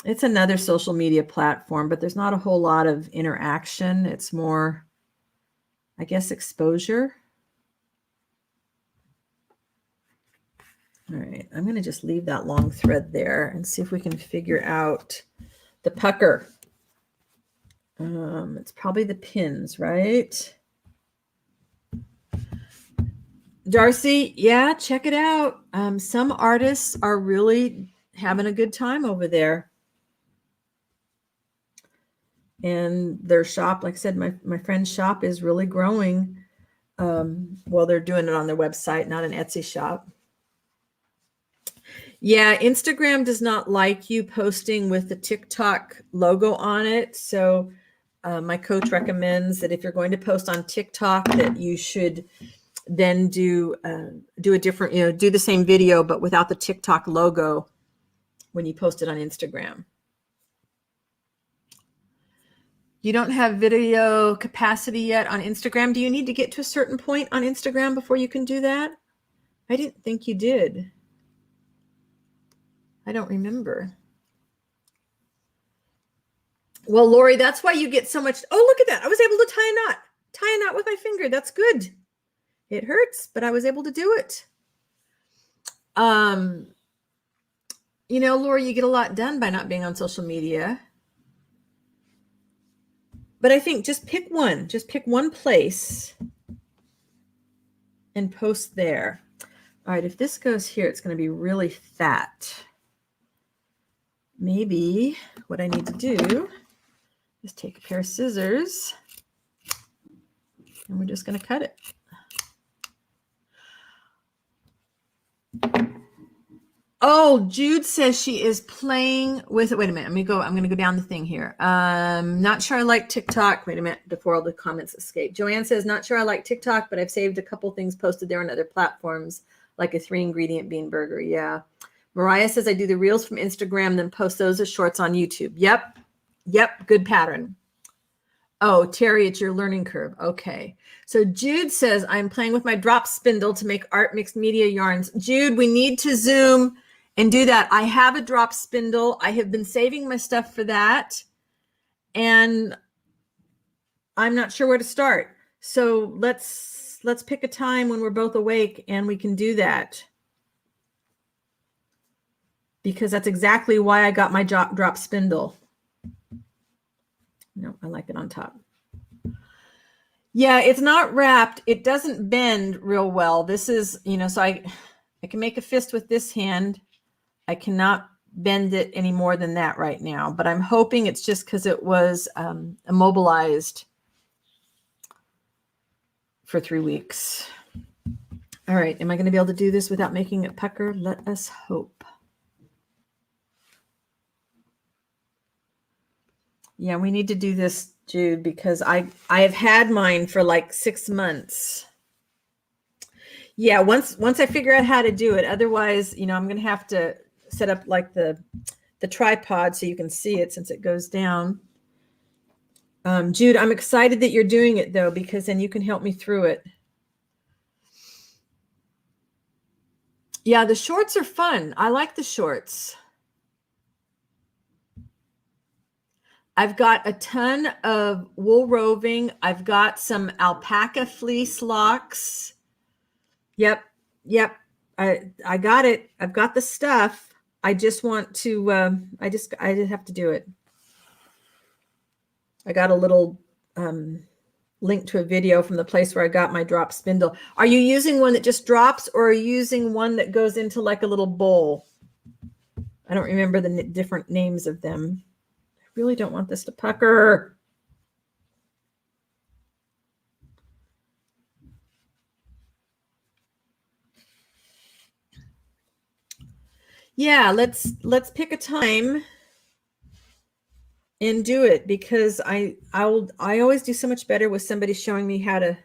it's another social media platform, but there's not a whole lot of interaction. It's more, I guess, exposure. All right, I'm going to just leave that long thread there and see if we can figure out the pucker. It's probably the pins, right? Darcy, yeah, check it out. Some artists are really having a good time over there. And their shop, like I said, my friend's shop is really growing. Well, they're doing it on their website, not an Etsy shop. Yeah, Instagram does not like you posting with the TikTok logo on it. So my coach recommends that if you're going to post on TikTok, that you should then do a different, do the same video, but without the TikTok logo when you post it on Instagram. You don't have video capacity yet on Instagram. Do you need to get to a certain point on Instagram before you can do that? I didn't think you did. I don't remember. Well, Lori, that's why you get so much. Oh, look at that. I was able to tie a knot with my finger. That's good. It hurts, but I was able to do it. Lori, you get a lot done by not being on social media. But I think just pick one place and post there. All right, if this goes here, it's going to be really fat. maybe what I need to do is take a pair of scissors and we're just going to cut it. Oh, Jude says she is playing with it. Wait a minute. I'm going to go down the thing here. Not sure I like TikTok. Wait a minute before all the comments escape. Joanne says, not sure I like TikTok, but I've saved a couple things posted there on other platforms, like a 3-ingredient bean burger. Yeah. Mariah says, I do the reels from Instagram, then post those as shorts on YouTube. Yep. Yep. Good pattern. Oh, Terry, it's your learning curve. Okay. So Jude says, I'm playing with my drop spindle to make art mixed media yarns. Jude, we need to Zoom and do that. I have a drop spindle. I have been saving my stuff for that. And I'm not sure where to start. So let's pick a time when we're both awake and we can do that. Because that's exactly why I got my drop spindle. No, I like it on top. Yeah, it's not wrapped. It doesn't bend real well. This is, so I can make a fist with this hand. I cannot bend it any more than that right now, but I'm hoping it's just because it was immobilized for 3 weeks. All right, am I going to be able to do this without making it pucker? Let us hope. Yeah, we need to do this, Jude, because I have had mine for like 6 months. Yeah, once I figure out how to do it. Otherwise, I'm going to have to set up like the tripod so you can see it since it goes down. Jude, I'm excited that you're doing it though, because then you can help me through it. Yeah, the shorts are fun. I like the shorts. I've got a ton of wool roving. I've got some alpaca fleece locks. Yep. I got it. I've got the stuff. I just want to, I just have to do it. I got a little link to a video from the place where I got my drop spindle. Are you using one that just drops, or are you using one that goes into like a little bowl? I don't remember the different names of them. Really don't want this to pucker. Yeah, let's pick a time and do it, because I always do so much better with somebody showing me how to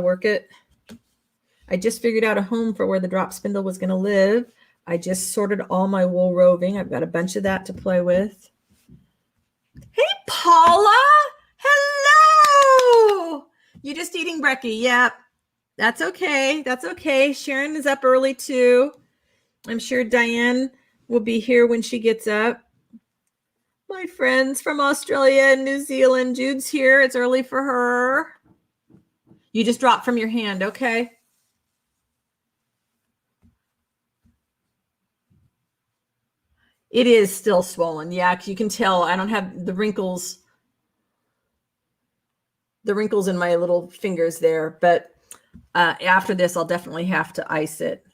work it. I just figured out a home for where the drop spindle was going to live. I just sorted all my wool roving. I've got a bunch of that to play with. Hey, Paula. Hello. You just eating brekkie? Yep. That's okay. That's okay. Sharon is up early too. I'm sure Diane will be here when she gets up. My friends from Australia and New Zealand. Jude's here. It's early for her. You just dropped from your hand. Okay. It is still swollen. Yeah, you can tell I don't have the wrinkles in my little fingers there, but after this, I'll definitely have to ice it.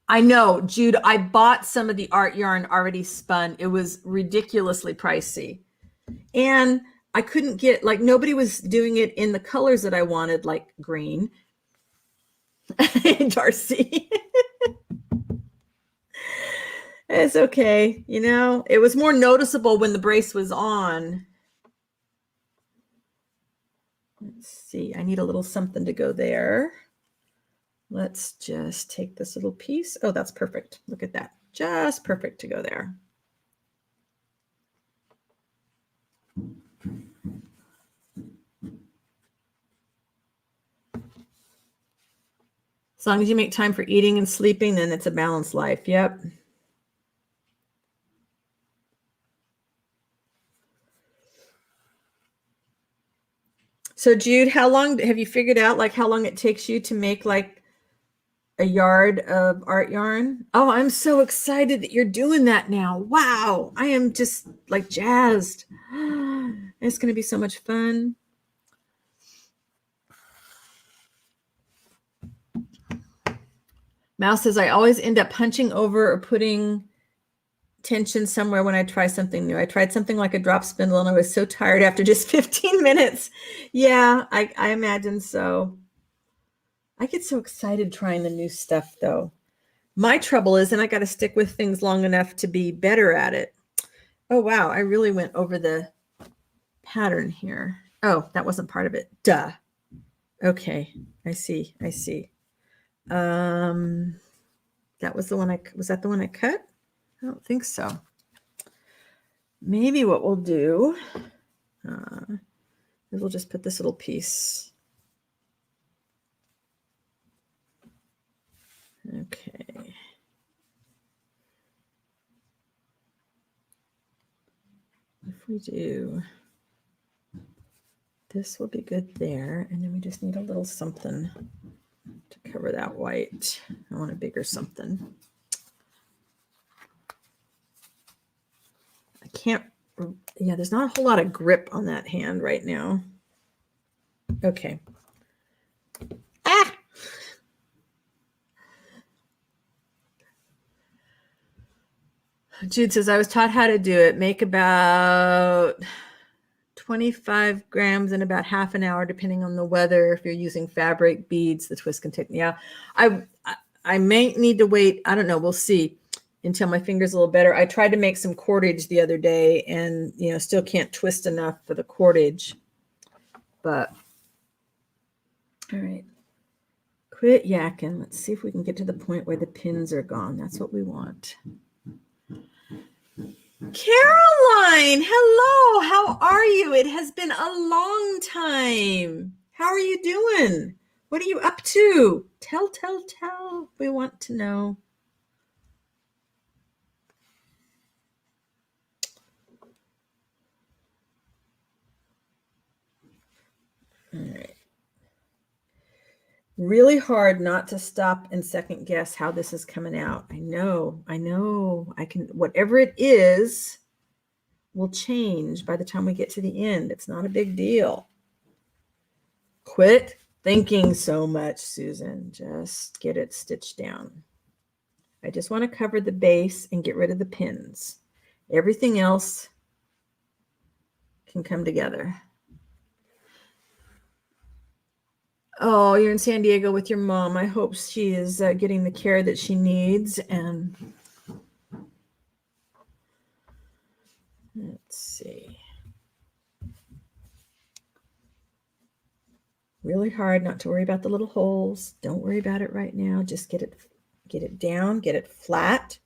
I know, Jude, I bought some of the art yarn already spun. It was ridiculously pricey. And I couldn't get, like, nobody was doing it in the colors that I wanted, like green. Darcy. It's okay. It was more noticeable when the brace was on. Let's see. I need a little something to go there. Let's just take this little piece. Oh, that's perfect. Look at that. Just perfect to go there. As long as you make time for eating and sleeping, then it's a balanced life. Yep. So Jude, how long have you figured out, like, how long it takes you to make like a yard of art yarn? Oh, I'm so excited that you're doing that now. Wow. I am just like jazzed. It's going to be so much fun. Mouse says, I always end up punching over or putting tension somewhere when I try something new. I tried something like a drop spindle and I was so tired after just 15 minutes. Yeah, I imagine so. I get so excited trying the new stuff though. My trouble is, and I got to stick with things long enough to be better at it. Oh, wow. I really went over the pattern here. Oh, that wasn't part of it. Duh. Okay. I see. That was the one was that the one I cut? I don't think so. Maybe what we'll do is we'll just put this little piece. Okay. If we do, this will be good there. And then we just need a little something to cover that white. I want a bigger something. I can't, yeah, there's not a whole lot of grip on that hand right now. Okay. Ah! Jude says, I was taught how to do it. Make about 25 grams in about half an hour, depending on the weather. If you're using fabric, beads, the twist can take, yeah. I may need to wait. I don't know. We'll see until my finger's a little better. I tried to make some cordage the other day and, you know, still can't twist enough for the cordage. But, all right. Quit yakking. Let's see if we can get to the point where the pins are gone. That's what we want. Caroline, hello. How are you? It has been a long time. How are you doing? What are you up to? Tell. We want to know. All right. Really hard not to stop and second guess how this is coming out. I know. I can, whatever it is will change by the time we get to the end. It's not a big deal. Quit thinking so much, Susan. Just get it stitched down. I just want to cover the base and get rid of the pins. Everything else can come together. Oh, you're in San Diego with your mom. I hope she is getting the care that she needs. And let's see. Really hard not to worry about the little holes. Don't worry about it right now. Just get it down, get it flat,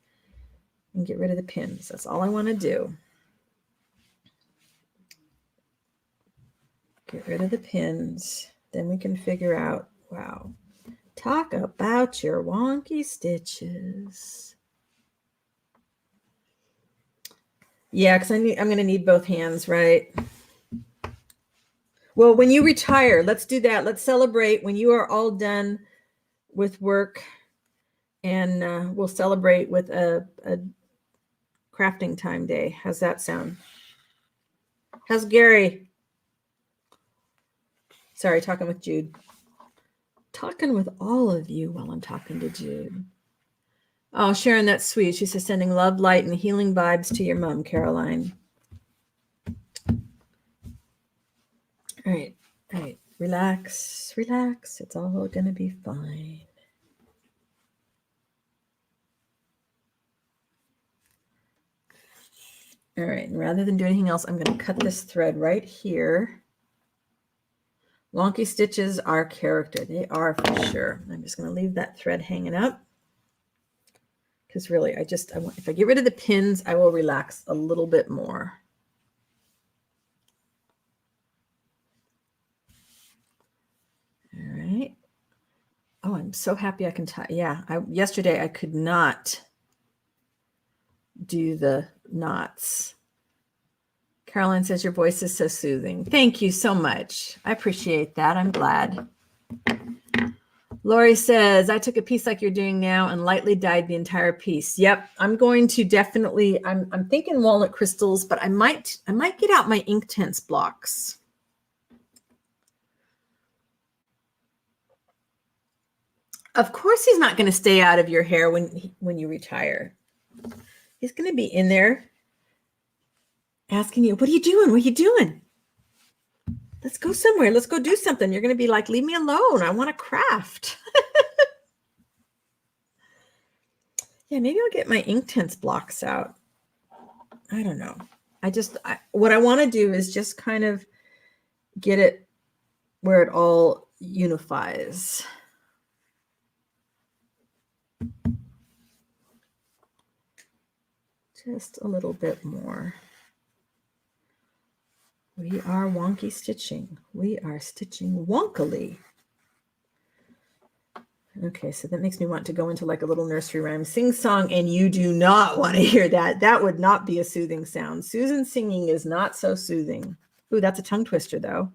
and get rid of the pins. That's all I want to do. Get rid of the pins. Then we can figure out, wow, talk about your wonky stitches. Yeah, because I'm going to need both hands, right? Well, when you retire, let's do that. Let's celebrate when you are all done with work, and we'll celebrate with a crafting time day. How's that sound? How's Gary? Sorry, talking with Jude. Talking with all of you while I'm talking to Jude. Oh, Sharon, that's sweet. She says, sending love, light, and healing vibes to your mom, Caroline. All right. Relax. It's all going to be fine. All right. And rather than do anything else, I'm going to cut this thread right here. Wonky stitches are character. They are for sure. I'm just going to leave that thread hanging up. Because really, if I get rid of the pins, I will relax a little bit more. All right. Oh, I'm so happy I can tie. Yeah, yesterday I could not do the knots. Caroline says your voice is so soothing. Thank you so much. I appreciate that. I'm glad. Lori says, I took a piece like you're doing now and lightly dyed the entire piece. Yep, I'm going to definitely, I'm thinking walnut crystals, but I might get out my Inktense blocks. Of course he's not going to stay out of your hair when you retire. He's going to be in there asking you, what are you doing? What are you doing? Let's go somewhere. Let's go do something. You're going to be like, leave me alone. I want to craft. Yeah, maybe I'll get my Inktense blocks out. I don't know. What I want to do is just kind of get it where it all unifies. Just a little bit more. We are wonky stitching. We are stitching wonkily. Okay, so that makes me want to go into like a little nursery rhyme sing song, and you do not want to hear that. That would not be a soothing sound. Susan singing is not so soothing. Ooh, that's a tongue twister though.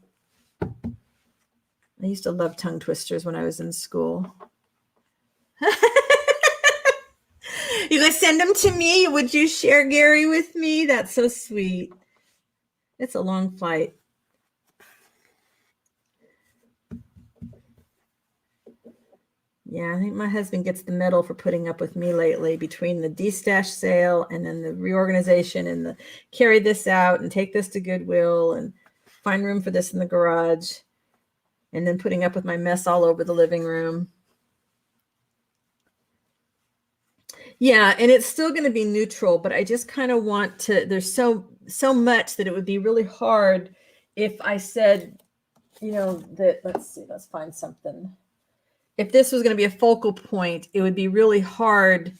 I used to love tongue twisters when I was in school. You guys send them to me. Would you share Gary with me? That's so sweet. It's a long flight. Yeah, I think my husband gets the medal for putting up with me lately between the de-stash sale and then the reorganization and the carry this out and take this to Goodwill and find room for this in the garage and then putting up with my mess all over the living room. Yeah, and it's still going to be neutral, but I just kind of want to, there's so much that it would be really hard if I said, you know, that, let's see, let's find something. If this was going to be a focal point, it would be really hard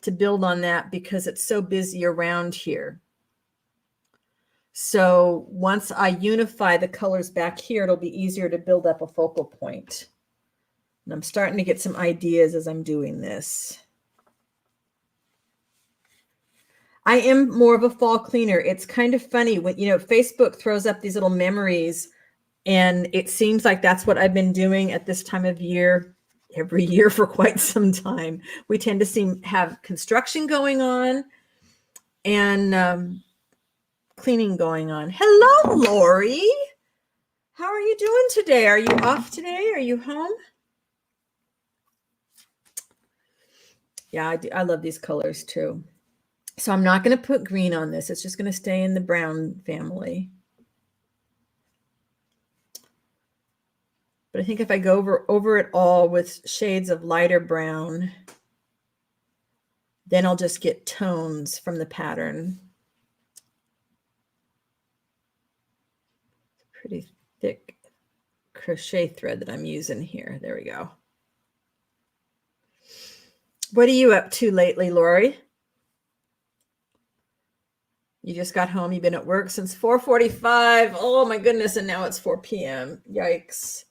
to build on that because it's so busy around here. So once I unify the colors back here, it'll be easier to build up a focal point. And I'm starting to get some ideas as I'm doing this. I am more of a fall cleaner. It's kind of funny when, you know, Facebook throws up these little memories, and it seems like that's what I've been doing at this time of year every year for quite some time. We tend to have construction going on and cleaning going on. Hello, Lori. How are you doing today? Are you off today? Are you home? Yeah, I love these colors too. So I'm not going to put green on this. It's just going to stay in the brown family. But I think if I go over it all with shades of lighter brown, then I'll just get tones from the pattern. Pretty thick crochet thread that I'm using here. There we go. What are you up to lately, Lori? You just got home. You've been at work since 4:45. Oh my goodness. And now it's 4 p.m. Yikes.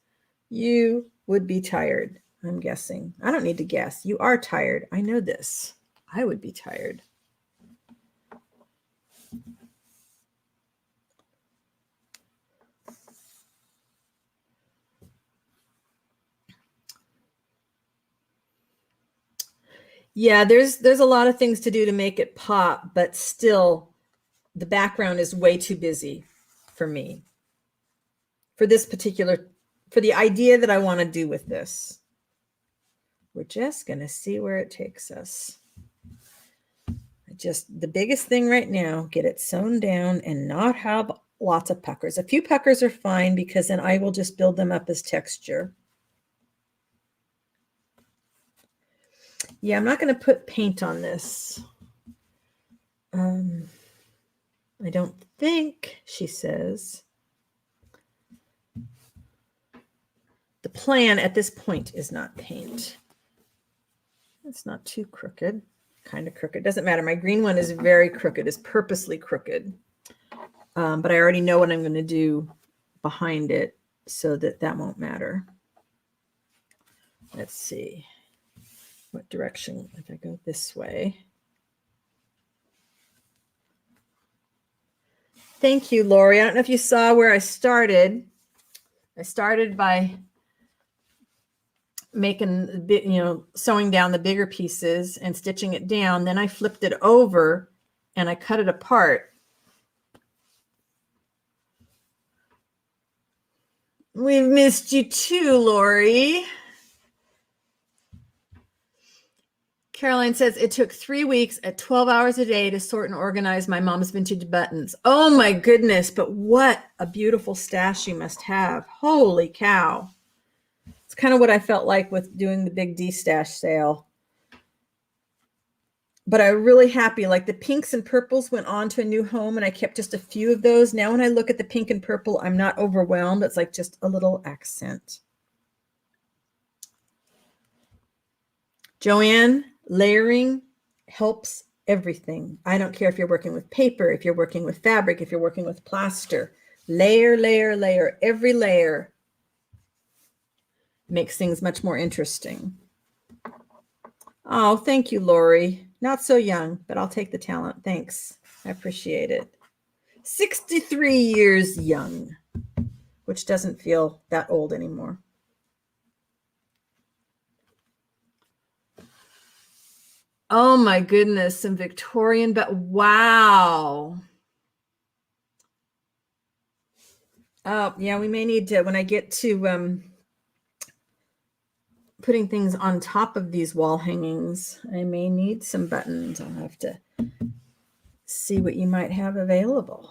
You would be tired, I'm guessing. I don't need to guess. You are tired. I know this. I would be tired. Yeah, there's a lot of things to do to make it pop, but still the background is way too busy for me. For this particular, for the idea that I want to do with this. We're just going to see where it takes us. Just the biggest thing right now, get it sewn down and not have lots of puckers. A few puckers are fine because then I will just build them up as texture. Yeah, I'm not going to put paint on this. I don't think, she says. The plan at this point is not paint. It's not too crooked. Kind of crooked. Doesn't matter. My green one is very crooked. It's purposely crooked. But I already know what I'm going to do behind it so that won't matter. Let's see what direction. If I go this way. Thank you, Lori. I don't know if you saw where I started. I started by making, sewing down the bigger pieces and stitching it down. Then I flipped it over and I cut it apart. We've missed you too, Lori. Caroline says, it took 3 weeks at 12 hours a day to sort and organize my mom's vintage buttons. Oh my goodness, but what a beautiful stash you must have. Holy cow. It's kind of what I felt like with doing the big D-stash sale. But I'm really happy. Like the pinks and purples went on to a new home and I kept just a few of those. Now when I look at the pink and purple, I'm not overwhelmed. It's like just a little accent. Joanne, layering helps everything. I don't care if you're working with paper, if you're working with fabric, if you're working with plaster. Layer, layer, layer. Every layer makes things much more interesting. Oh, thank you, Lori. Not so young, but I'll take the talent. Thanks. I appreciate it. 63 years young, which doesn't feel that old anymore. Oh my goodness, some Victorian, but wow. Oh, yeah, we may need to, when I get to putting things on top of these wall hangings, I may need some buttons. I'll have to see what you might have available.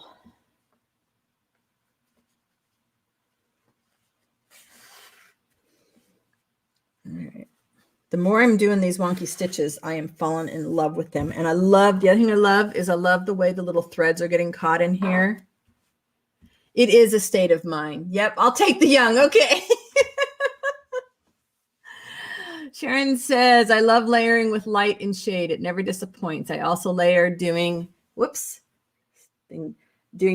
All right. The more I'm doing these wonky stitches, I am falling in love with them. And I love, the other thing I love is I love the way the little threads are getting caught in here. It is a state of mind. Yep, I'll take the young. Okay. Sharon says, I love layering with light and shade. It never disappoints. I also layer doing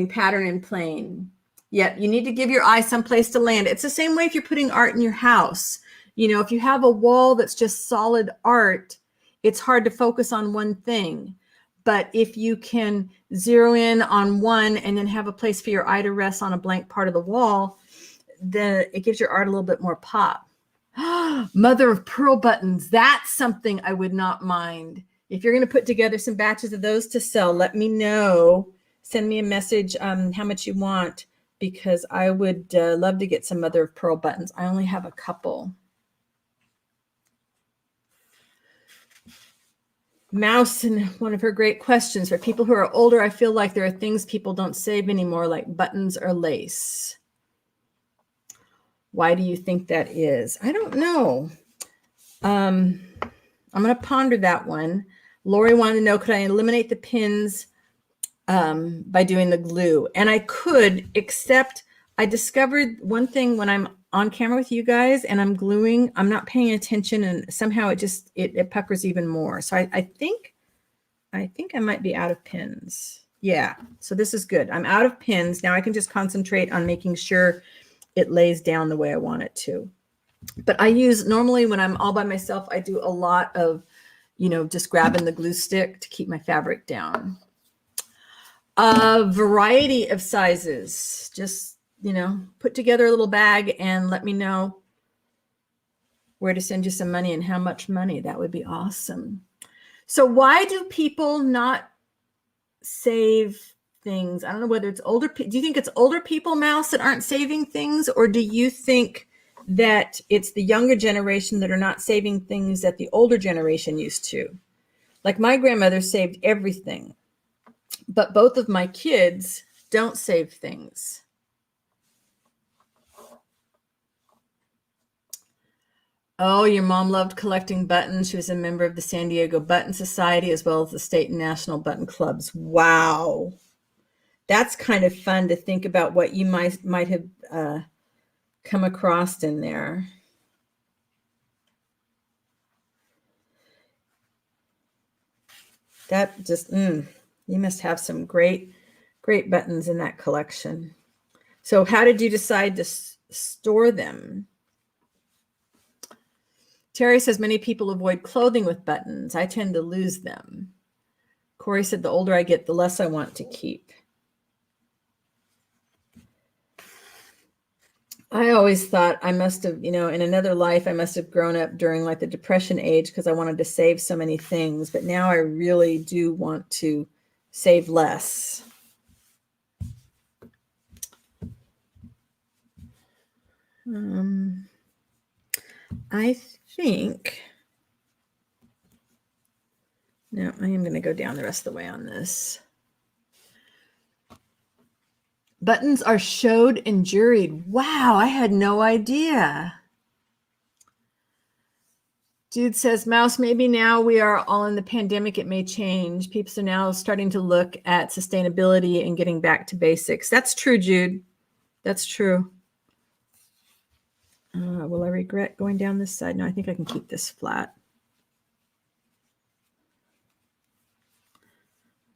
pattern and plain. Yep, you need to give your eye someplace to land. It's the same way if you're putting art in your house. You know, if you have a wall that's just solid art, it's hard to focus on one thing. But if you can zero in on one and then have a place for your eye to rest on a blank part of the wall, then it gives your art a little bit more pop. Mother of pearl buttons. That's something I would not mind. If you're going to put together some batches of those to sell, let me know. Send me a message how much you want, because I would love to get some mother of pearl buttons. I only have a couple. Mouse, and one of her great questions, for people who are older, I feel like there are things people don't save anymore, like buttons or lace. Why do you think that is? I don't know. I'm going to ponder that one. Lori wanted to know, could I eliminate the pins by doing the glue? And I could, except I discovered one thing when I'm on camera with you guys and I'm gluing, I'm not paying attention, and somehow it puckers even more. So I think I might be out of pins. Yeah, so this is good. I'm out of pins. Now I can just concentrate on making sure it lays down the way I want it to. But I use, normally when I'm all by myself, I do a lot of, just grabbing the glue stick to keep my fabric down. A variety of sizes. Just, put together a little bag and let me know where to send you some money and how much money. That would be awesome. So why do people not save things? I don't know whether it's older. Do you think it's older people, Mouse, that aren't saving things? Or do you think that it's the younger generation that are not saving things that the older generation used to? Like my grandmother saved everything, but both of my kids don't save things. Oh, your mom loved collecting buttons. She was a member of the San Diego Button Society as well as the state and national button clubs. Wow. That's kind of fun to think about what you might have come across in there. That just, you must have some great buttons in that collection. So how did you decide to store them? Terry says, many people avoid clothing with buttons. I tend to lose them. Corey said, the older I get, the less I want to keep. I always thought I must have, in another life, I must have grown up during like the Depression age because I wanted to save so many things. But now I really do want to save less. I think No, I am going to go down the rest of the way on this. Buttons are showed and juried. Wow, I had no idea. Jude says, Mouse, maybe now we are all in the pandemic, it may change. People are now starting to look at sustainability and getting back to basics. That's true, Jude. That's true. Will I regret going down this side? No, I think I can keep this flat.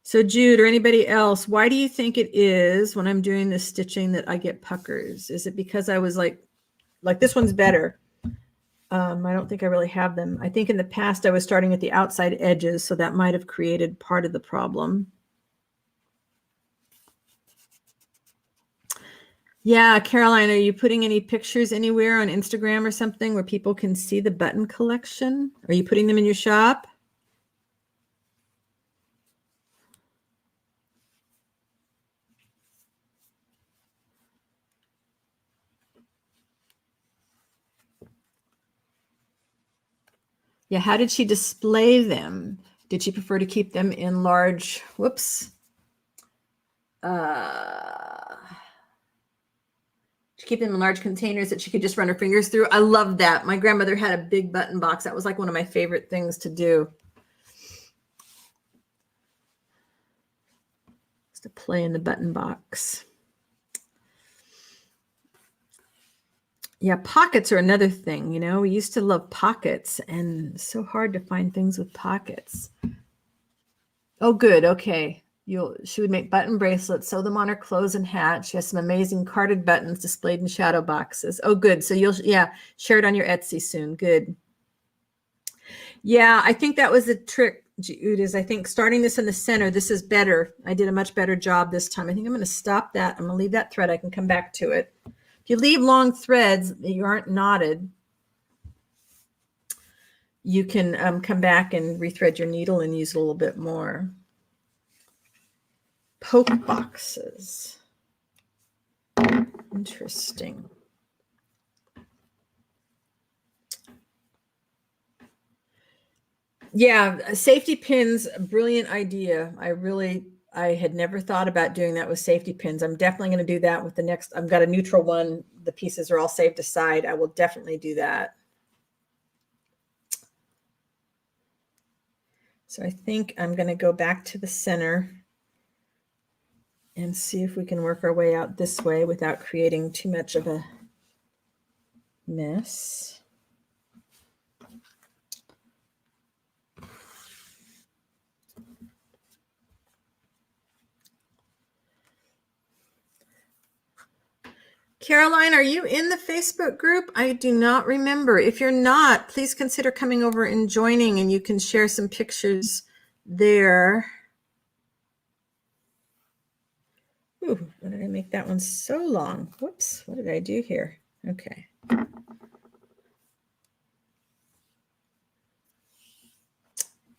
So Jude or anybody else, why do you think it is when I'm doing this stitching that I get puckers? Is it because I was like this one's better? I don't think I really have them. I think in the past I was starting at the outside edges, so that might have created part of the problem. Yeah, Caroline, are you putting any pictures anywhere on Instagram or something where people can see the button collection? Are you putting them in your shop? Yeah, how did she display them? Did she prefer to keep them in large, whoops. To keep them in large containers that she could just run her fingers through. I love that. My grandmother had a big button box. That was like one of my favorite things to do. Just to play in the button box. Yeah, pockets are another thing. You know, we used to love pockets, and it's so hard to find things with pockets. Oh, good. Okay. She would make button bracelets, sew them on her clothes and hat. She has some amazing carded buttons displayed in shadow boxes. Oh, good. So share it on your Etsy soon. Good. Yeah, I think that was the trick, Jude, is I think starting this in the center, this is better. I did a much better job this time. I think I'm going to stop that. I'm going to leave that thread. I can come back to it. If you leave long threads that you aren't knotted, you can come back and rethread your needle and use a little bit more. Poke boxes. Interesting. Yeah, safety pins, brilliant idea. I had never thought about doing that with safety pins. I'm definitely going to do that with the next. I've got a neutral one. The pieces are all saved aside. I will definitely do that. So I think I'm going to go back to the center and see if we can work our way out this way without creating too much of a mess. Caroline, are you in the Facebook group? I do not remember. If you're not, please consider coming over and joining, and you can share some pictures there. Ooh, why did I make that one so long? Whoops, what did I do here? Okay.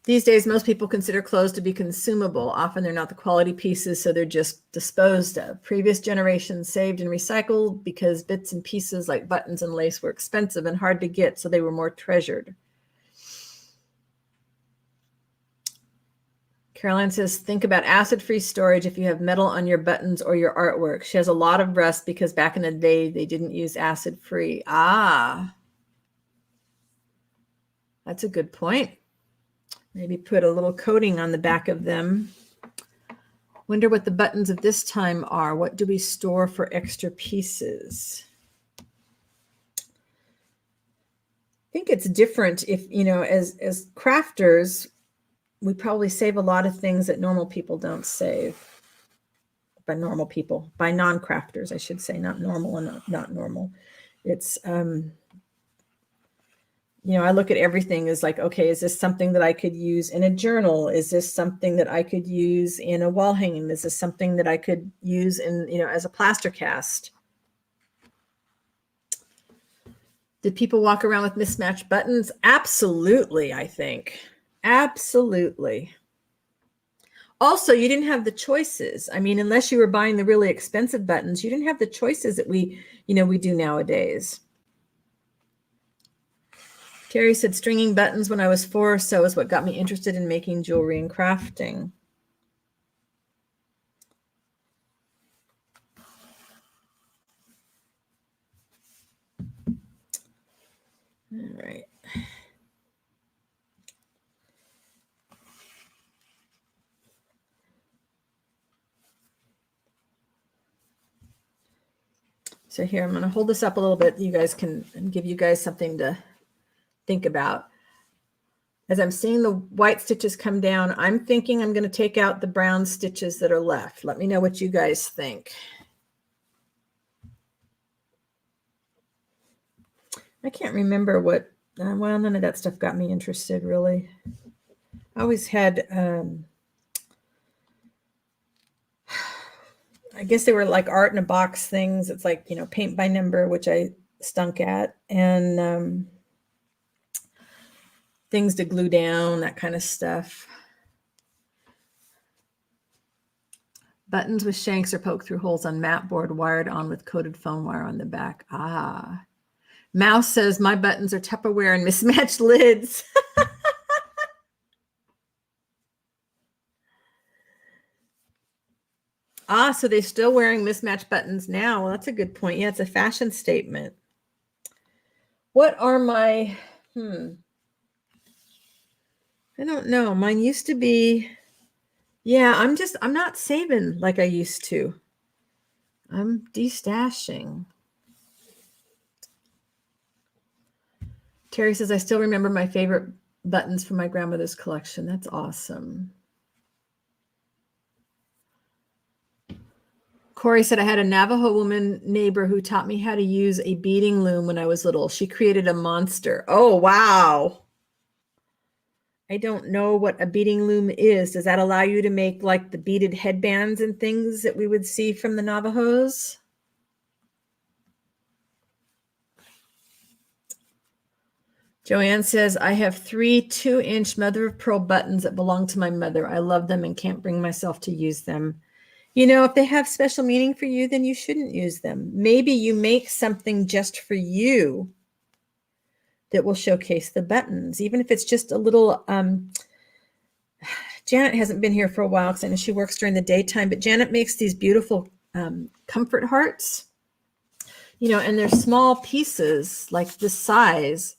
These days, most people consider clothes to be consumable. Often they're not the quality pieces, so they're just disposed of. Previous generations saved and recycled because bits and pieces like buttons and lace were expensive and hard to get, so they were more treasured. Caroline says, think about acid-free storage if you have metal on your buttons or your artwork. She has a lot of rust because back in the day, they didn't use acid-free. Ah, that's a good point. Maybe put a little coating on the back of them. Wonder what the buttons of this time are. What do we store for extra pieces? I think it's different if, as crafters, we probably save a lot of things that normal people don't save. By normal people, by non-crafters, I should say, not normal and not normal. It's, I look at everything as like, okay, is this something that I could use in a journal? Is this something that I could use in a wall hanging? Is this something that I could use in, as a plaster cast? Did people walk around with mismatched buttons? Absolutely, I think. Absolutely. Also, you didn't have the choices. I mean, unless you were buying the really expensive buttons, you didn't have the choices that we do nowadays. Terry said stringing buttons when I was 4 or so is what got me interested in making jewelry and crafting. All right. So here, I'm going to hold this up a little bit. You guys can give you guys something to think about. As I'm seeing the white stitches come down, I'm thinking I'm going to take out the brown stitches that are left. Let me know what you guys think. I can't remember what, well, none of that stuff got me interested, really. I always had, I guess they were like art in a box things. It's like, you know, paint by number, which I stunk at, and things to glue down, that kind of stuff. Buttons with shanks are poked through holes on mat board, wired on with coated foam wire on the back. Ah. Mouse says, my buttons are Tupperware and mismatched lids. Ah, so they're still wearing mismatched buttons now. Well, that's a good point. Yeah, it's a fashion statement. What are my, I don't know. Mine used to be, yeah, I'm not saving like I used to. I'm destashing. Terry says, I still remember my favorite buttons from my grandmother's collection. That's awesome. Corey said, I had a Navajo woman neighbor who taught me how to use a beading loom when I was little. She created a monster. Oh, wow. I don't know what a beading loom is. Does that allow you to make like the beaded headbands and things that we would see from the Navajos? Joanne says, I have 3 2-inch mother of pearl buttons that belong to my mother. I love them and can't bring myself to use them. You know, if they have special meaning for you, then you shouldn't use them. Maybe you make something just for you that will showcase the buttons, even if it's just a little, Janet hasn't been here for a while because I know she works during the daytime, but Janet makes these beautiful comfort hearts, you know, and they're small pieces like this size.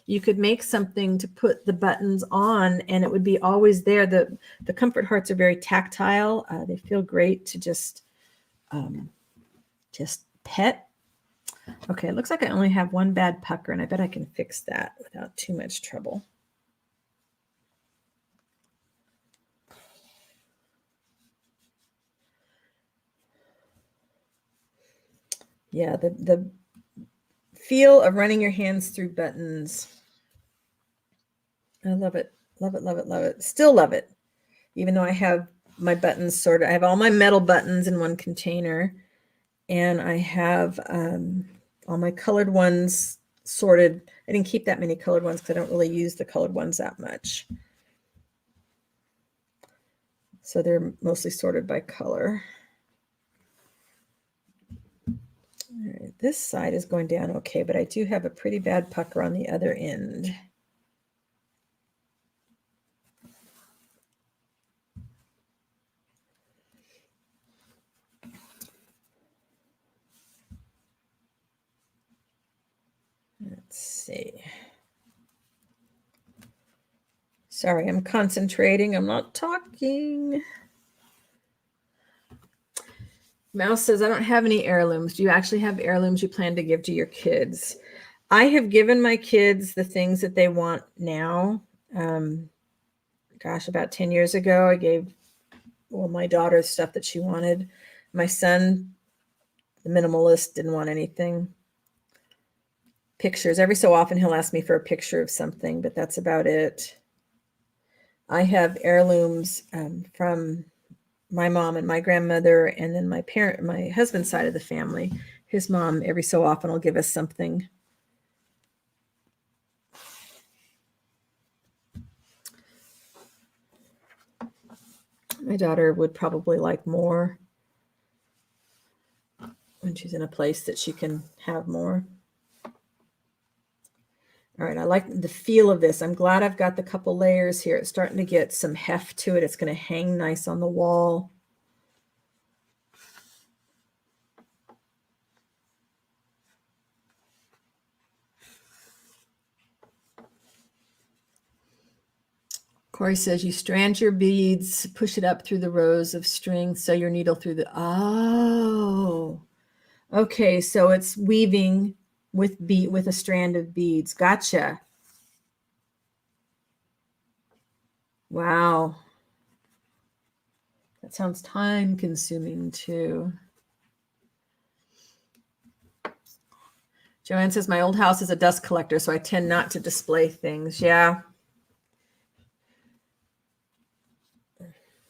You could make something to put the buttons on and it would be always there. The comfort hearts are very tactile. They feel great to just pet. Okay, it looks like I only have one bad pucker and I bet I can fix that without too much trouble. Yeah, the feel of running your hands through buttons. I love it. Love it, love it, love it. Still love it. Even though I have my buttons sorted. I have all my metal buttons in one container. And I have all my colored ones sorted. I didn't keep that many colored ones because I don't really use the colored ones that much. So they're mostly sorted by color. All right, this side is going down okay, but I do have a pretty bad pucker on the other end. Let's see. Sorry, I'm concentrating. I'm not talking. Mouse says, I don't have any heirlooms. Do you actually have heirlooms you plan to give to your kids? I have given my kids the things that they want now. Gosh, about 10 years ago, I gave, well, my daughter stuff that she wanted. My son, the minimalist, didn't want anything. Pictures. Every so often, he'll ask me for a picture of something, but that's about it. I have heirlooms from my mom and my grandmother, and then my husband's side of the family. His mom, every so often, will give us something. My daughter would probably like more when she's in a place that she can have more. All All right, I like the feel of this. I'm glad I've got the couple layers here. It's starting to get some heft to it. It's going to hang nice on the wall. Corey says you strand your beads, push it up through the rows of string, sew your needle through the, oh, okay. So it's weaving with a strand of beads. Gotcha. Wow. That sounds time consuming too. Joanne says my old house is a dust collector, so I tend not to display things. Yeah.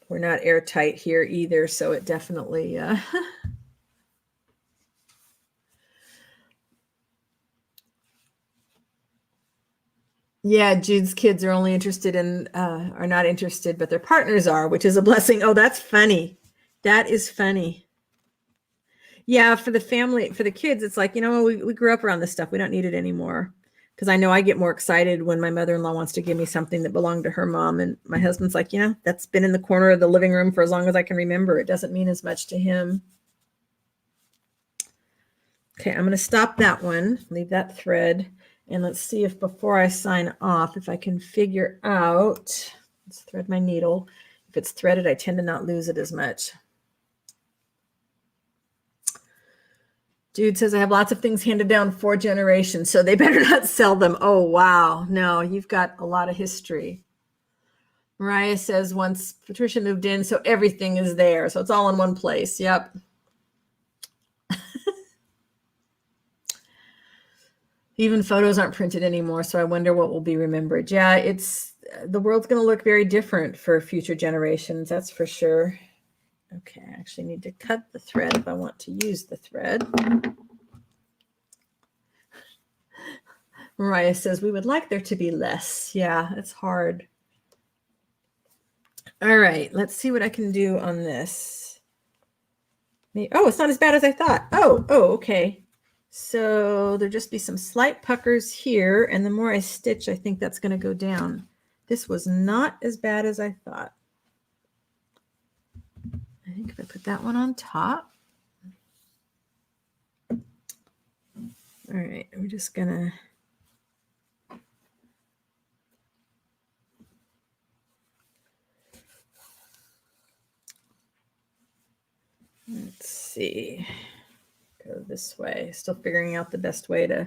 We're not airtight here either, so it definitely yeah, Jude's kids are only interested in are not interested, but their partners are, which is a blessing. Oh, that's funny. That is funny. Yeah, for the family, for the kids, it's like, we grew up around this stuff. We don't need it anymore. Because I know I get more excited when my mother-in-law wants to give me something that belonged to her mom. And my husband's like, that's been in the corner of the living room for as long as I can remember. It doesn't mean as much to him. Okay, I'm going to stop that one, leave that thread. And let's see if before I sign off, if I can figure out, let's thread my needle. If it's threaded, I tend to not lose it as much. Jude says, I have lots of things handed down 4 generations, so they better not sell them. Oh, wow. No, you've got a lot of history. Mariah says, once Patricia moved in, so everything is there. So it's all in one place. Yep. Even photos aren't printed anymore, so I wonder what will be remembered. Yeah, the world's going to look very different for future generations, that's for sure. Okay, I actually need to cut the thread if I want to use the thread. Mariah says, we would like there to be less. Yeah, it's hard. All right, let's see what I can do on this. Oh, it's not as bad as I thought. Oh, okay. So there'll just be some slight puckers here, and the more I stitch, I think that's going to go down. This was not as bad as I thought. I think if I put that one on top. All right, we're just going to let's see. Go this way. Still figuring out the best way to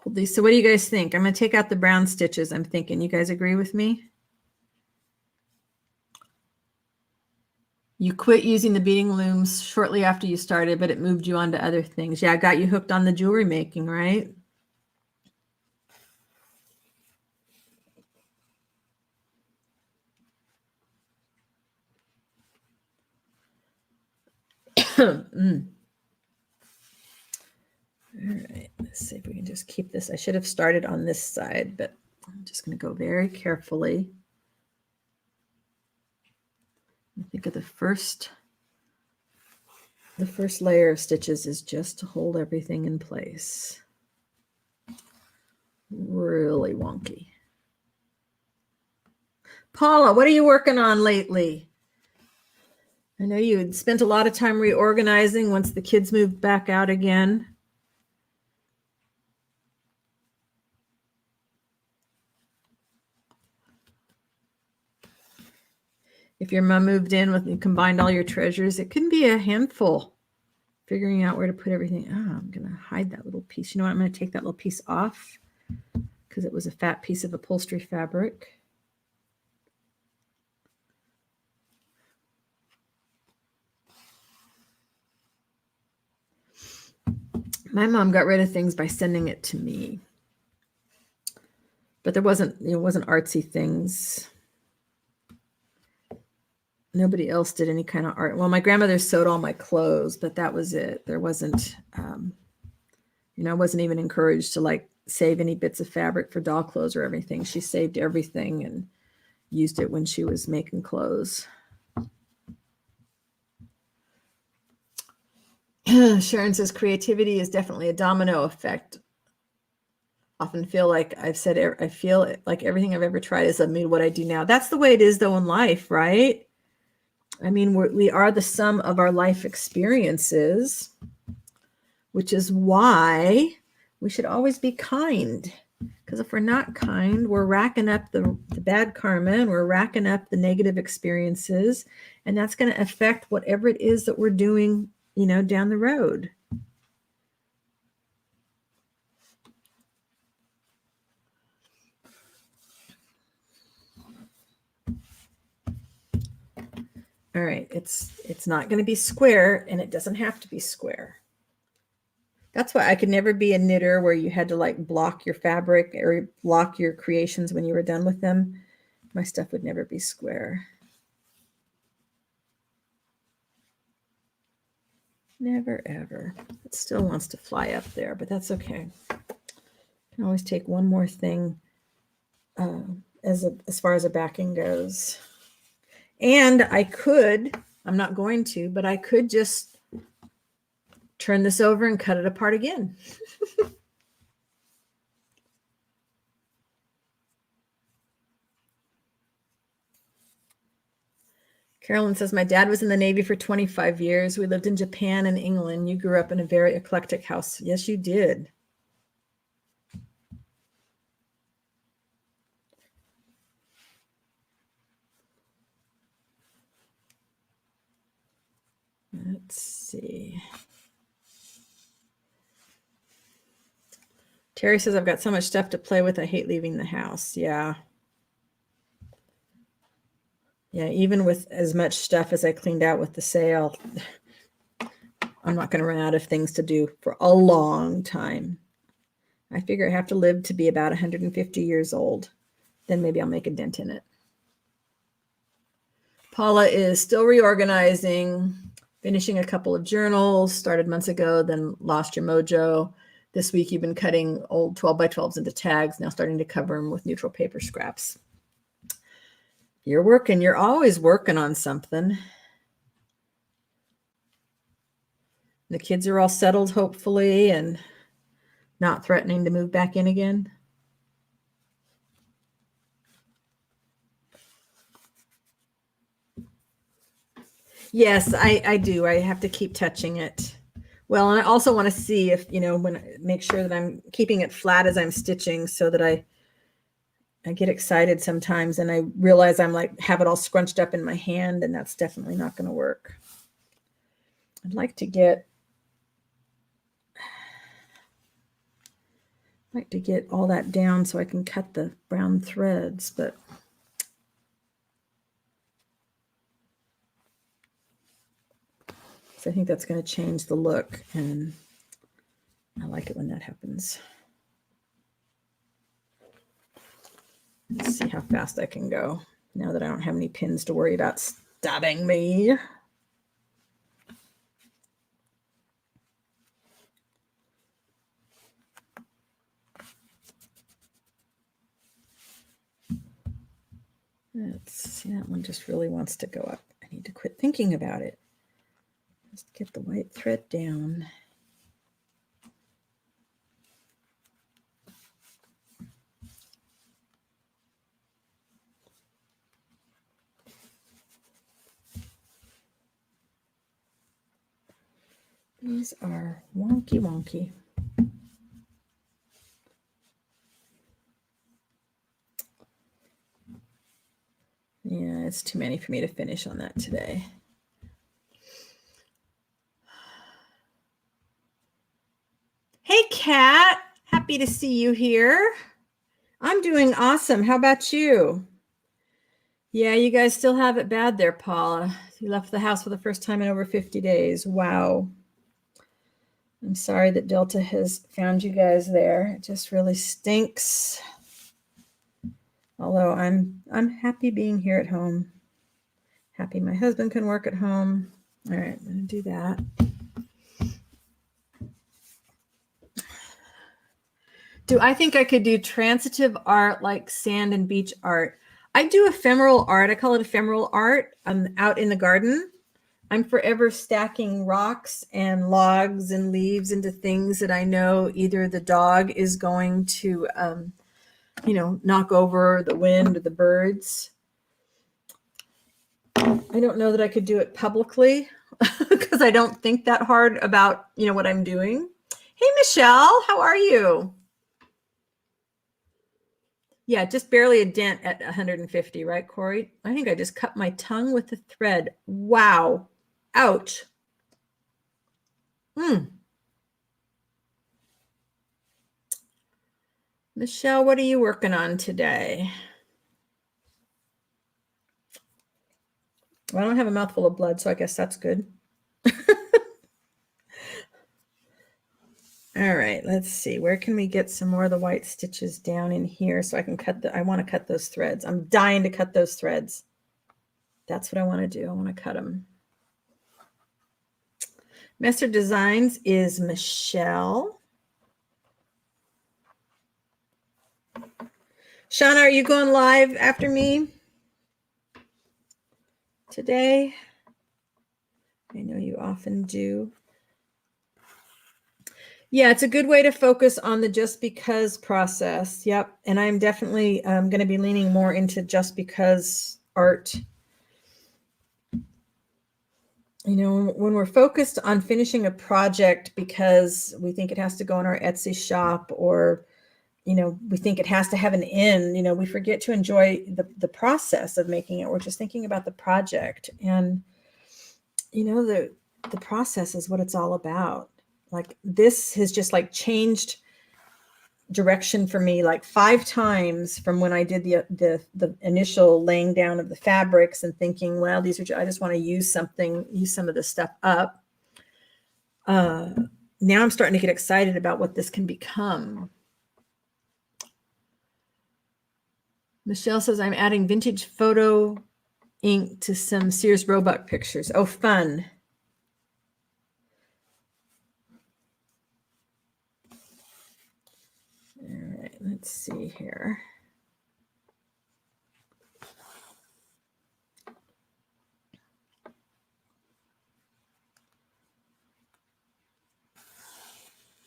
hold these. So what do you guys think? I'm going to take out the brown stitches. I'm thinking, you guys agree with me? You quit using the beading looms shortly after you started, but it moved you on to other things. Yeah, I got you hooked on the jewelry making, right? Mm. All right, let's see if we can just keep this. I should have started on this side, but I'm just going to go very carefully. I think of the first layer of stitches is just to hold everything in place. Really wonky. Paula, what are you working on lately? I know you had spent a lot of time reorganizing once the kids moved back out again. If your mom moved in with and combined all your treasures, it can be a handful figuring out where to put everything. Oh, I'm going to hide that little piece. You know what? I'm going to take that little piece off because it was a fat piece of upholstery fabric. My mom got rid of things by sending it to me. But it wasn't artsy things. Nobody else did any kind of art. Well, my grandmother sewed all my clothes, but that was it. There wasn't, I wasn't even encouraged to save any bits of fabric for doll clothes or everything. She saved everything and used it when she was making clothes. Sharon says creativity is definitely a domino effect. often feel like I've said, I feel like everything I've ever tried has led me to what I do now. That's the way it is though in life, right? I mean, we are the sum of our life experiences, which is why we should always be kind. Because if we're not kind, we're racking up the bad karma and we're racking up the negative experiences. And that's going to affect whatever it is that we're doing, you know, down the road. All right, it's not going to be square, and it doesn't have to be square. That's why I could never be a knitter where you had to like block your fabric or block your creations when you were done with them. My stuff would never be square. Never, ever. It still wants to fly up there, but that's okay. I can always take one more thing as far as a backing goes. And I could, I'm not going to, but I could just turn this over and cut it apart again. Carolyn says, my dad was in the Navy for 25 years. We lived in Japan and England. You grew up in a very eclectic house. Yes, you did. Let's see. Terry says, I've got so much stuff to play with. I hate leaving the house. Yeah. Yeah, even with as much stuff as I cleaned out with the sale, I'm not going to run out of things to do for a long time. I figure I have to live to be about 150 years old. Then maybe I'll make a dent in it. Paula is still reorganizing, finishing a couple of journals, started months ago, then lost your mojo. This week you've been cutting old 12 by 12s into tags, now starting to cover them with neutral paper scraps. You're working. You're always working on something. The kids are all settled, hopefully, and not threatening to move back in again. Yes, I do. I have to keep touching it. Well, and I also want to see if, you know, make sure that I'm keeping it flat as I'm stitching so that I get excited sometimes and I realize I'm like, have it all scrunched up in my hand, and that's definitely not going to work. I'd like to get all that down so I can cut the brown threads, but so I think that's going to change the look, and I like it when that happens. Let's see how fast I can go now that I don't have any pins to worry about stabbing me. Let's see, that one just really wants to go up. I need to quit thinking about it. Just get the white thread down. These are wonky wonky. Yeah, it's too many for me to finish on that today. Hey, Kat. Happy to see you here. I'm doing awesome. How about you? Yeah, you guys still have it bad there, Paula. You left the house for the first time in over 50 days. Wow. I'm sorry that Delta has found you guys there. It just really stinks. Although I'm happy being here at home. Happy my husband can work at home. All right, I'm going to do that. Do I think I could do transitive art like sand and beach art? I do ephemeral art. I call it ephemeral art. I'm out in the garden. I'm forever stacking rocks and logs and leaves into things that I know either the dog is going to, knock over, the wind or the birds. I don't know that I could do it publicly because I don't think that hard about, what I'm doing. Hey, Michelle, how are you? Yeah, just barely a dent at 150, right, Corey? I think I just cut my tongue with the thread. Wow. Ouch. Michelle, what are you working on today? Well, I don't have a mouthful of blood, so I guess that's good. All right, let's see. Where can we get some more of the white stitches down in here so I can I want to cut those threads. I'm dying to cut those threads. That's what I want to do. I want to cut them. Master Designs is Michelle. Shauna, are you going live after me today? I know you often do. Yeah, it's a good way to focus on the just because process. Yep. And I'm definitely going to be leaning more into just because art. When we're focused on finishing a project because we think it has to go in our Etsy shop or, we think it has to have an end, we forget to enjoy the process of making it. We're just thinking about the project. And, the process is what it's all about. Like this has just like changed direction for me like 5 times from when I did the initial laying down of the fabrics and thinking, well, I just want to use some of this stuff up. Now I'm starting to get excited about what this can become. Michelle says I'm adding vintage photo ink to some Sears Roebuck pictures. Oh, fun. All right, let's see here.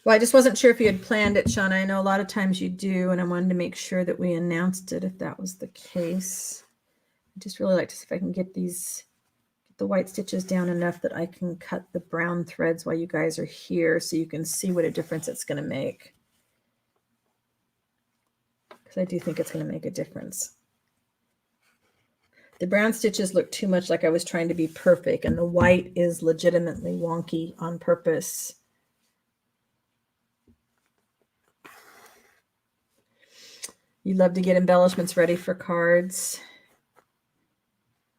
Well, I just wasn't sure if you had planned it, Shauna. I know a lot of times you do, and I wanted to make sure that we announced it if that was the case. I just really like to see if I can get the white stitches down enough that I can cut the brown threads while you guys are here so you can see what a difference it's going to make. Because I do think it's going to make a difference. The brown stitches look too much like I was trying to be perfect, and the white is legitimately wonky on purpose. You love to get embellishments ready for cards.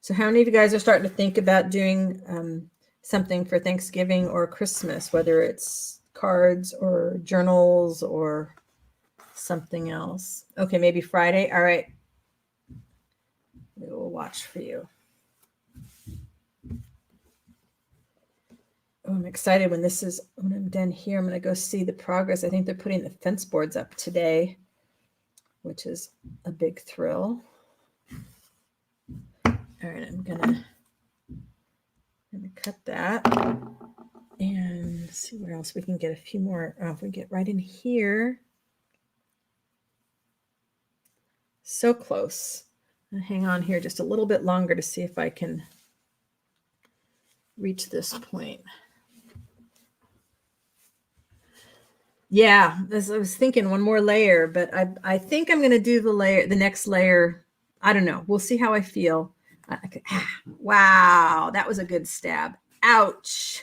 So how many of you guys are starting to think about doing something for Thanksgiving or Christmas, whether it's cards or journals or something else? Okay, maybe Friday. All right. We will watch for you. Oh, I'm excited when I'm done here, I'm going to go see the progress. I think they're putting the fence boards up today, which is a big thrill. All right, I'm gonna cut that and see where else we can get a few more. If we get right in here. So close. I'll hang on here just a little bit longer to see if I can reach this point. Yeah, I was thinking one more layer, but I think I'm going to do the next layer. I don't know. We'll see how I feel. Wow, that was a good stab. Ouch.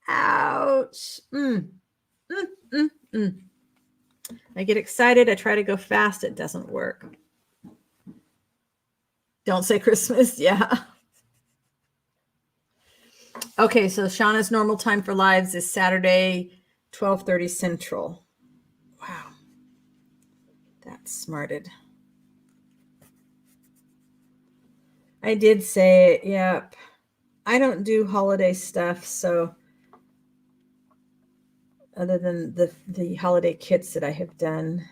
Ouch. I get excited. I try to go fast. It doesn't work. Don't say Christmas. Yeah. Okay, so Shauna's normal time for lives is Saturday, 12:30 Central. Wow. That's smarted. I did say it. Yep. I don't do holiday stuff, so other than the holiday kits that I have done.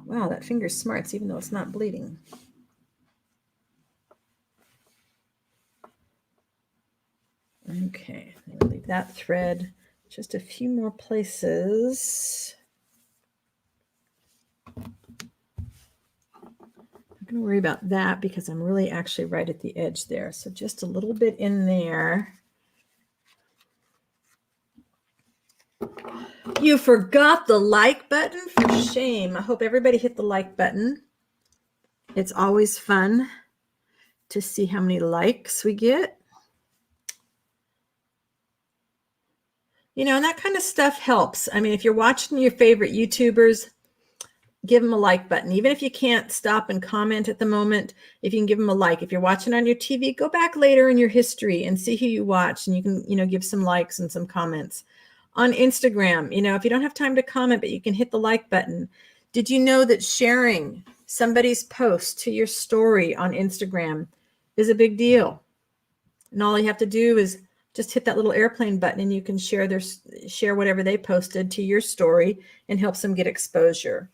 Wow, that finger's smarts, even though it's not bleeding. Okay, I'm going to leave that thread just a few more places. I'm not going to worry about that because I'm really actually right at the edge there. So just a little bit in there. You forgot the like button? For shame. I hope everybody hit the like button. It's always fun to see how many likes we get. You know, and that kind of stuff helps. I mean, if you're watching your favorite YouTubers, give them a like button. Even if you can't stop and comment at the moment, if you can give them a like. If you're watching on your TV, go back later in your history and see who you watch, and you can, you know, give some likes and some comments. On Instagram, you know, if you don't have time to comment, but you can hit the like button. Did you know that sharing somebody's post to your story on Instagram is a big deal? And all you have to do is just hit that little airplane button and you can share whatever they posted to your story and helps them get exposure.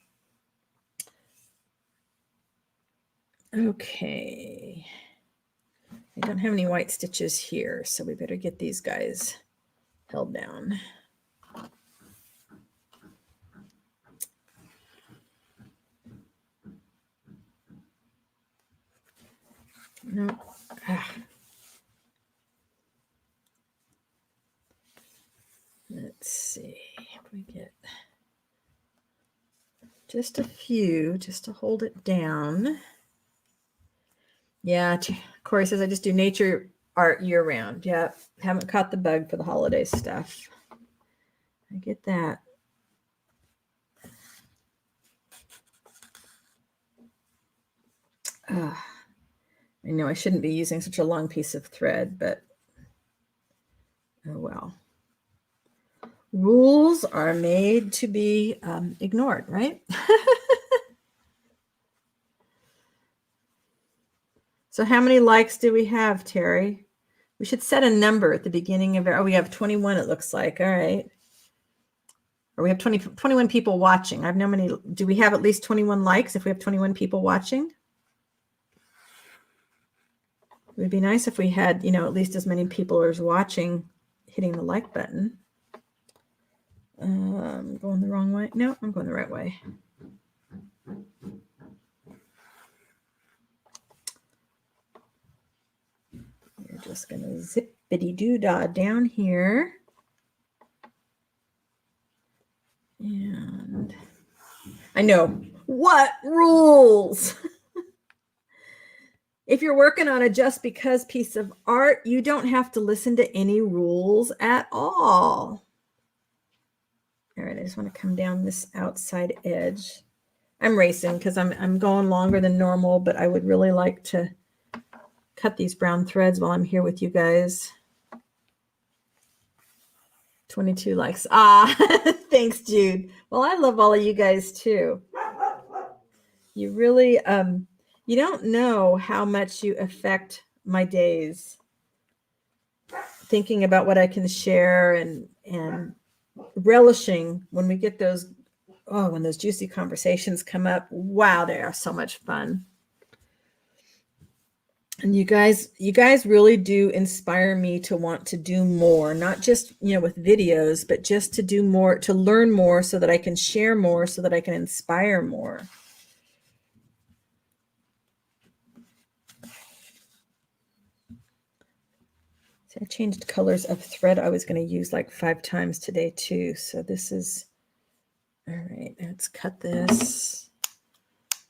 Okay. I don't have any white stitches here, so we better get these guys held down. No. Let's see if we get just a few just to hold it down. Yeah, Corey says I just do nature art year round. Yeah, haven't caught the bug for the holiday stuff. I get that. I know I shouldn't be using such a long piece of thread, but oh well. Rules are made to be ignored, right? So how many likes do we have, Terry? We should set a number at the beginning of it. Oh, we have 21, it looks like. All right. Or we have 21 people watching. I have no many. Do we have at least 21 likes if we have 21 people watching? It would be nice if we had, you know, at least as many people as watching hitting the like button. I'm going the wrong way. No, I'm going the right way. We're just going to zippity-doo-dah down here. And I know. What rules? If you're working on a just because piece of art, you don't have to listen to any rules at all. All right, I just want to come down this outside edge. I'm racing because I'm going longer than normal, but I would really like to cut these brown threads while I'm here with you guys. 22 likes. Ah, thanks, Jude. Well, I love all of you guys too. You really, you don't know how much you affect my days. Thinking about what I can share and relishing when we get those, oh, when those juicy conversations come up. Wow, they are so much fun. And you guys really do inspire me to want to do more, not just, you know, with videos, but just to do more, to learn more so that I can share more, so that I can inspire more. See, I changed colors of thread. I was going to use like 5 times today too. So this is, all right, let's cut this.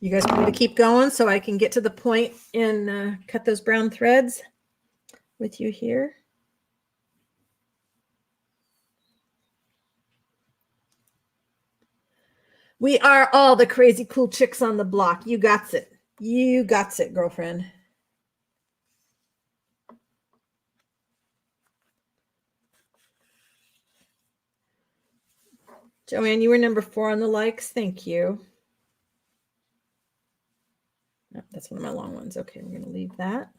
You guys want me to keep going so I can get to the point and cut those brown threads with you here? We are all the crazy cool chicks on the block. You got it. You got it, girlfriend. Joanne, you were number 4 on the likes. Thank you. Oh, that's one of my long ones. Okay, we're going to leave that.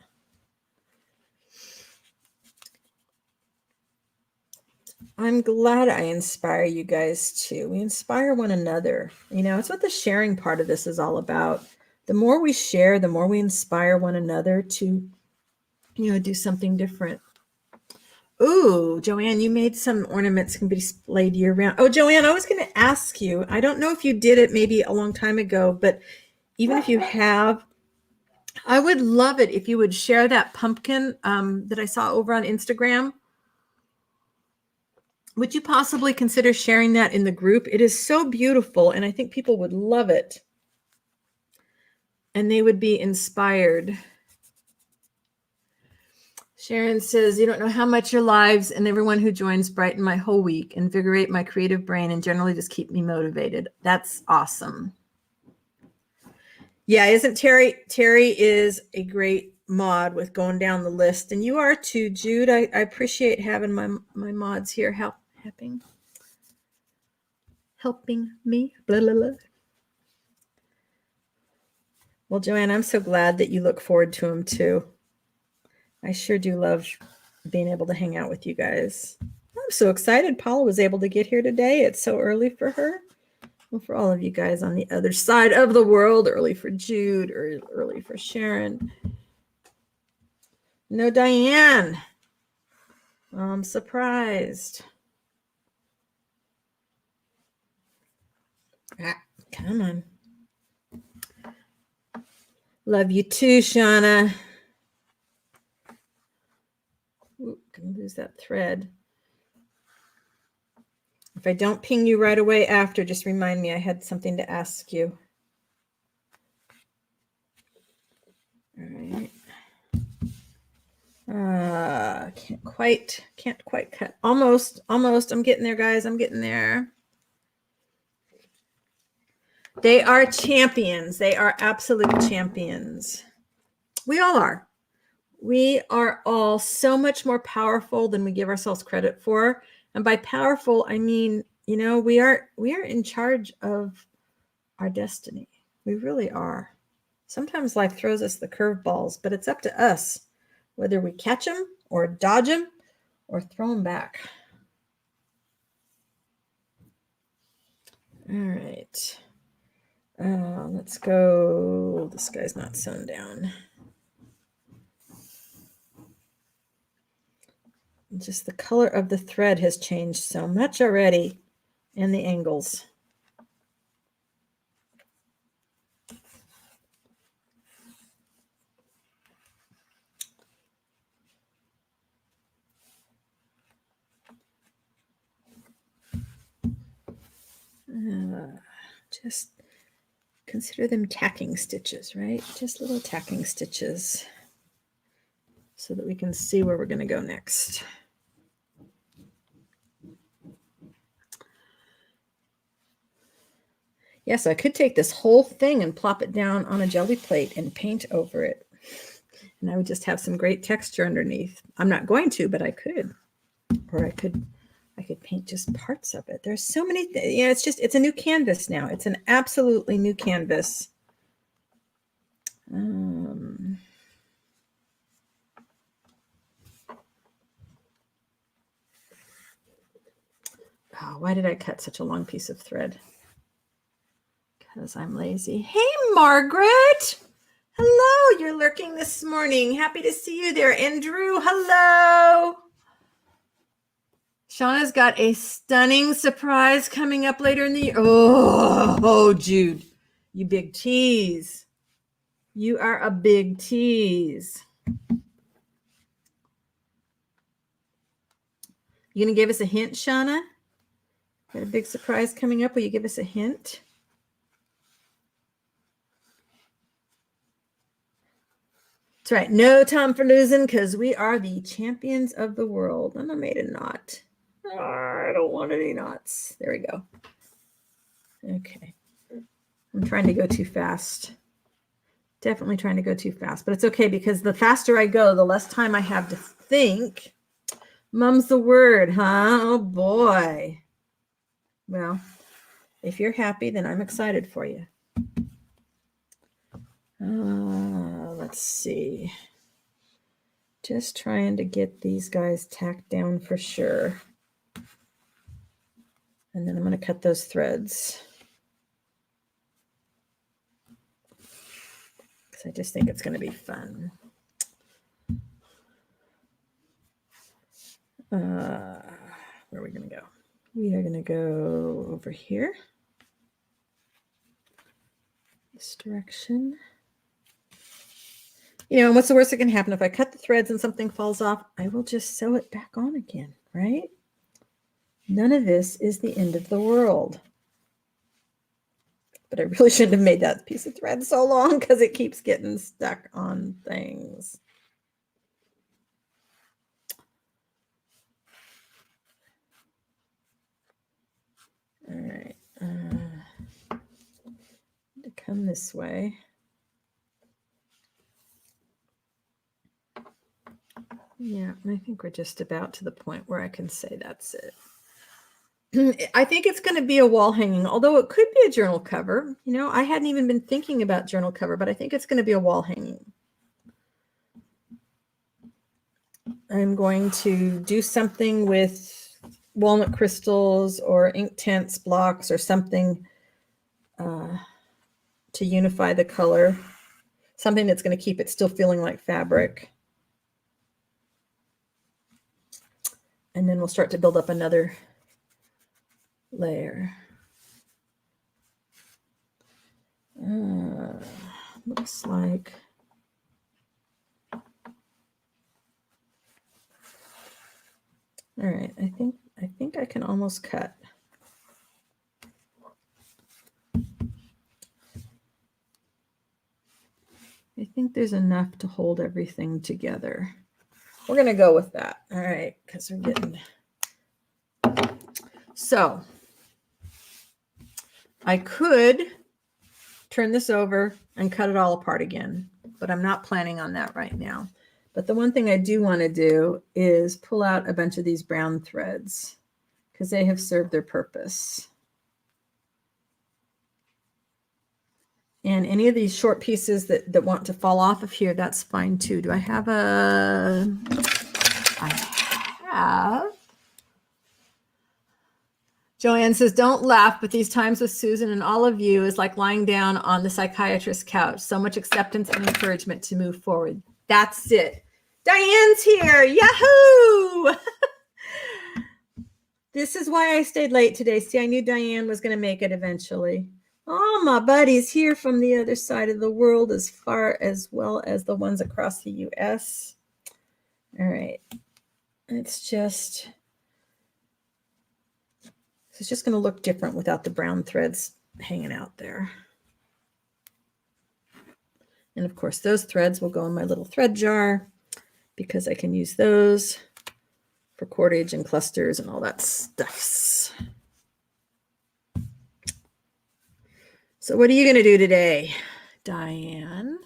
I'm glad I inspire you guys too. We inspire one another. You know, it's what the sharing part of this is all about. The more we share, the more we inspire one another to, you know, do something different. Ooh, Joanne, you made some ornaments can be displayed year round. Oh, Joanne, I was going to ask you, I don't know if you did it maybe a long time ago, but even if you have, I would love it if you would share that pumpkin that I saw over on Instagram. Would you possibly consider sharing that in the group? It is so beautiful, and I think people would love it. And they would be inspired. Sharon says, you don't know how much your lives and everyone who joins brighten my whole week, invigorate my creative brain, and generally just keep me motivated. That's awesome. Yeah, isn't Terry? Terry is a great mod with going down the list. And you are too, Jude. I appreciate having my mods here helping me. Blah, blah, blah. Well, Joanne, I'm so glad that you look forward to them too. I sure do love being able to hang out with you guys. I'm so excited Paula was able to get here today. It's so early for her. Well, for all of you guys on the other side of the world, early for Jude, or early for Sharon. No, Diane. I'm surprised. Come on. Love you too, Shauna. Ooh, gonna lose that thread. If I don't ping you right away after, just remind me I had something to ask you. All right. Can't quite cut. Almost. I'm getting there, guys. I'm getting there. They are champions. They are absolute champions. We all are. We are all so much more powerful than we give ourselves credit for. And by powerful, I mean, you know, we are in charge of our destiny. We really are. Sometimes life throws us the curveballs, but it's up to us whether we catch them or dodge them or throw them back. All right. Let's go. This guy's not sewn down. Just the color of the thread has changed so much already, and the angles. Just consider them tacking stitches, right? Just little tacking stitches so that we can see where we're going to go next. Yes, I could take this whole thing and plop it down on a jelly plate and paint over it. And I would just have some great texture underneath. I'm not going to, but I could. Or I could paint just parts of it. There's so many things. Yeah, it's a new canvas now. It's an absolutely new canvas. Oh, why did I cut such a long piece of thread? Because I'm lazy. Hey, Margaret. Hello, you're lurking this morning. Happy to see you there. Andrew, hello. Shauna's got a stunning surprise coming up later in the year. Oh, Jude, you big tease. You are a big tease. You going to give us a hint, Shauna? Got a big surprise coming up. Will you give us a hint? That's right. No time for losing because we are the champions of the world. And I made a knot. Oh, I don't want any knots. There we go. Okay. I'm trying to go too fast. Definitely trying to go too fast. But it's okay because the faster I go, the less time I have to think. Mum's the word, huh? Oh, boy. Well, if you're happy, then I'm excited for you. Let's see. Just trying to get these guys tacked down for sure. And then I'm going to cut those threads. Because I just think it's going to be fun. Where are we going to go? We are going to go over here. This direction. You know, and what's the worst that can happen? If I cut the threads and something falls off, I will just sew it back on again, right? None of this is the end of the world. But I really shouldn't have made that piece of thread so long because it keeps getting stuck on things. All right. To come this way. Yeah, I think we're just about to the point where I can say that's it. I think it's going to be a wall hanging, although it could be a journal cover. You know, I hadn't even been thinking about journal cover, but I think it's going to be a wall hanging. I'm going to do something with walnut crystals or Inktense blocks or something to unify the color. Something that's going to keep it still feeling like fabric. And then we'll start to build up another layer. Looks like all right, I think I can almost cut. I think there's enough to hold everything together. We're going to go with that. All right, because we're getting... So I could turn this over and cut it all apart again, but I'm not planning on that right now. But the one thing I do want to do is pull out a bunch of these brown threads because they have served their purpose. And any of these short pieces that want to fall off of here, that's fine too. Do I have a... I have... Joanne says, don't laugh, but these times with Susan and all of you is like lying down on the psychiatrist's couch. So much acceptance and encouragement to move forward. That's it. Diane's here. Yahoo! This is why I stayed late today. See, I knew Diane was going to make it eventually. All my buddies here from the other side of the world, as far as well as the ones across the U.S. All right. It's just going to look different without the brown threads hanging out there. And of course, those threads will go in my little thread jar because I can use those for cordage and clusters and all that stuff. So what are you going to do today, Diane?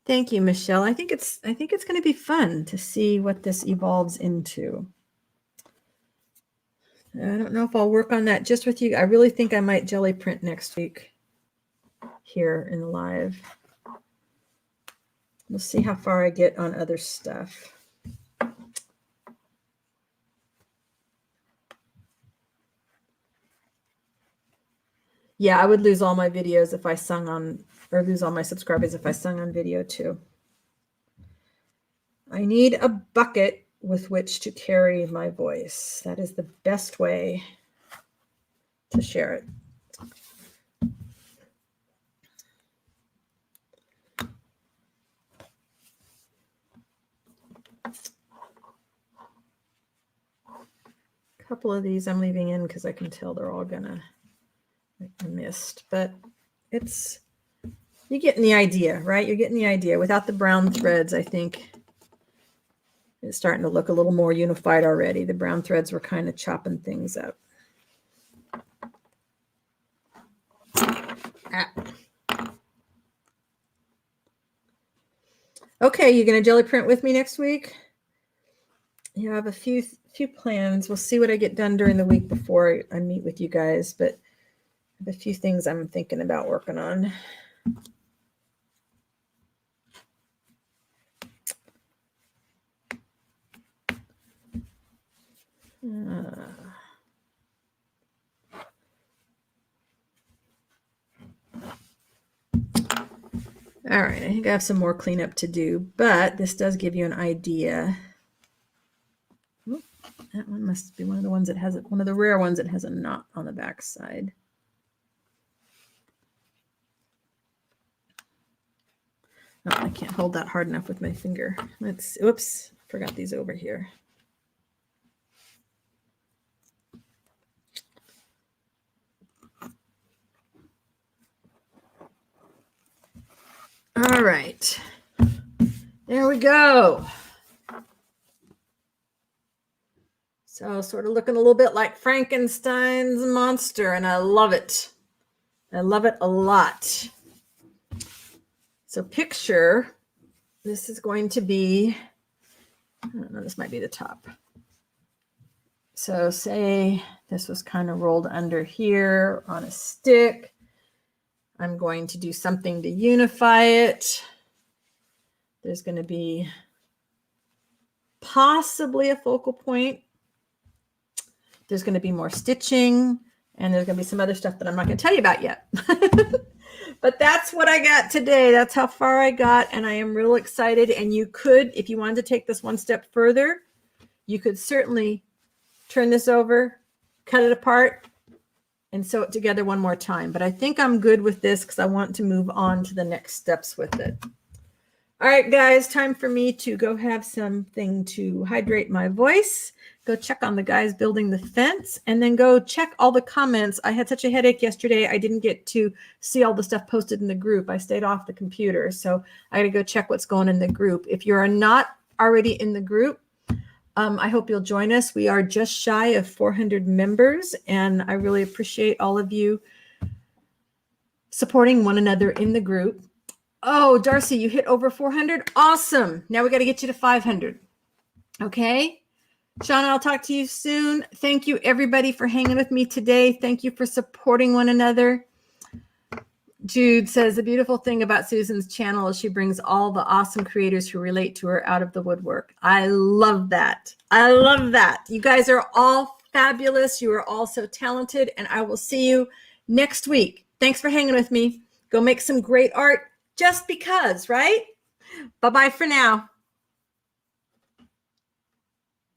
Thank you, Michelle. I think it's going to be fun to see what this evolves into. I don't know if I'll work on that just with you. I really think I might jelly print next week here in the live. We'll see how far I get on other stuff. Yeah, I would lose all my videos if I sung on, or lose all my subscribers if I sung on video too. I need a bucket with which to carry my voice. That is the best way to share it. A couple of these I'm leaving in because I can tell they're all gonna get missed, but it's, you're getting the idea, right? You're getting the idea. Without the brown threads, I think it's starting to look a little more unified already. The brown threads were kind of chopping things up. Okay, you're going to jelly print with me next week? Yeah, I have a few plans. We'll see what I get done during the week before I meet with you guys, but I have a few things I'm thinking about working on. All right, I think I have some more cleanup to do, but this does give you an idea. Oop, that one must be one of the ones that has one of the rare ones that has a knot on the back side. Oh, I can't hold that hard enough with my finger. Oops, forgot these over here. All right, there we go. So sort of looking a little bit like Frankenstein's monster, and I love it. I love it a lot. So picture, this is going to be, I don't know, this might be the top. So say this was kind of rolled under here on a stick. I'm going to do something to unify it. There's going to be possibly a focal point. There's going to be more stitching, and there's going to be some other stuff that I'm not going to tell you about yet. But that's what I got today. That's how far I got, and I am real excited. And you could, if you wanted to take this one step further, you could certainly turn this over, cut it apart, and sew it together one more time. But I think I'm good with this because I want to move on to the next steps with it. All right, guys, time for me to go have something to hydrate my voice. Go check on the guys building the fence, and then go check all the comments. I had such a headache yesterday. I didn't get to see all the stuff posted in the group. I stayed off the computer, so I got to go check what's going in the group. If you're not already in the group, I hope you'll join us. We are just shy of 400 members, and I really appreciate all of you supporting one another in the group. Oh, Darcy, you hit over 400. Awesome. Now we got to get you to 500. Okay. Shauna, I'll talk to you soon. Thank you, everybody, for hanging with me today. Thank you for supporting one another. Jude says, the beautiful thing about Susan's channel is she brings all the awesome creators who relate to her out of the woodwork. I love that. I love that. You guys are all fabulous. You are all so talented, and I will see you next week. Thanks for hanging with me. Go make some great art just because, right? Bye-bye for now.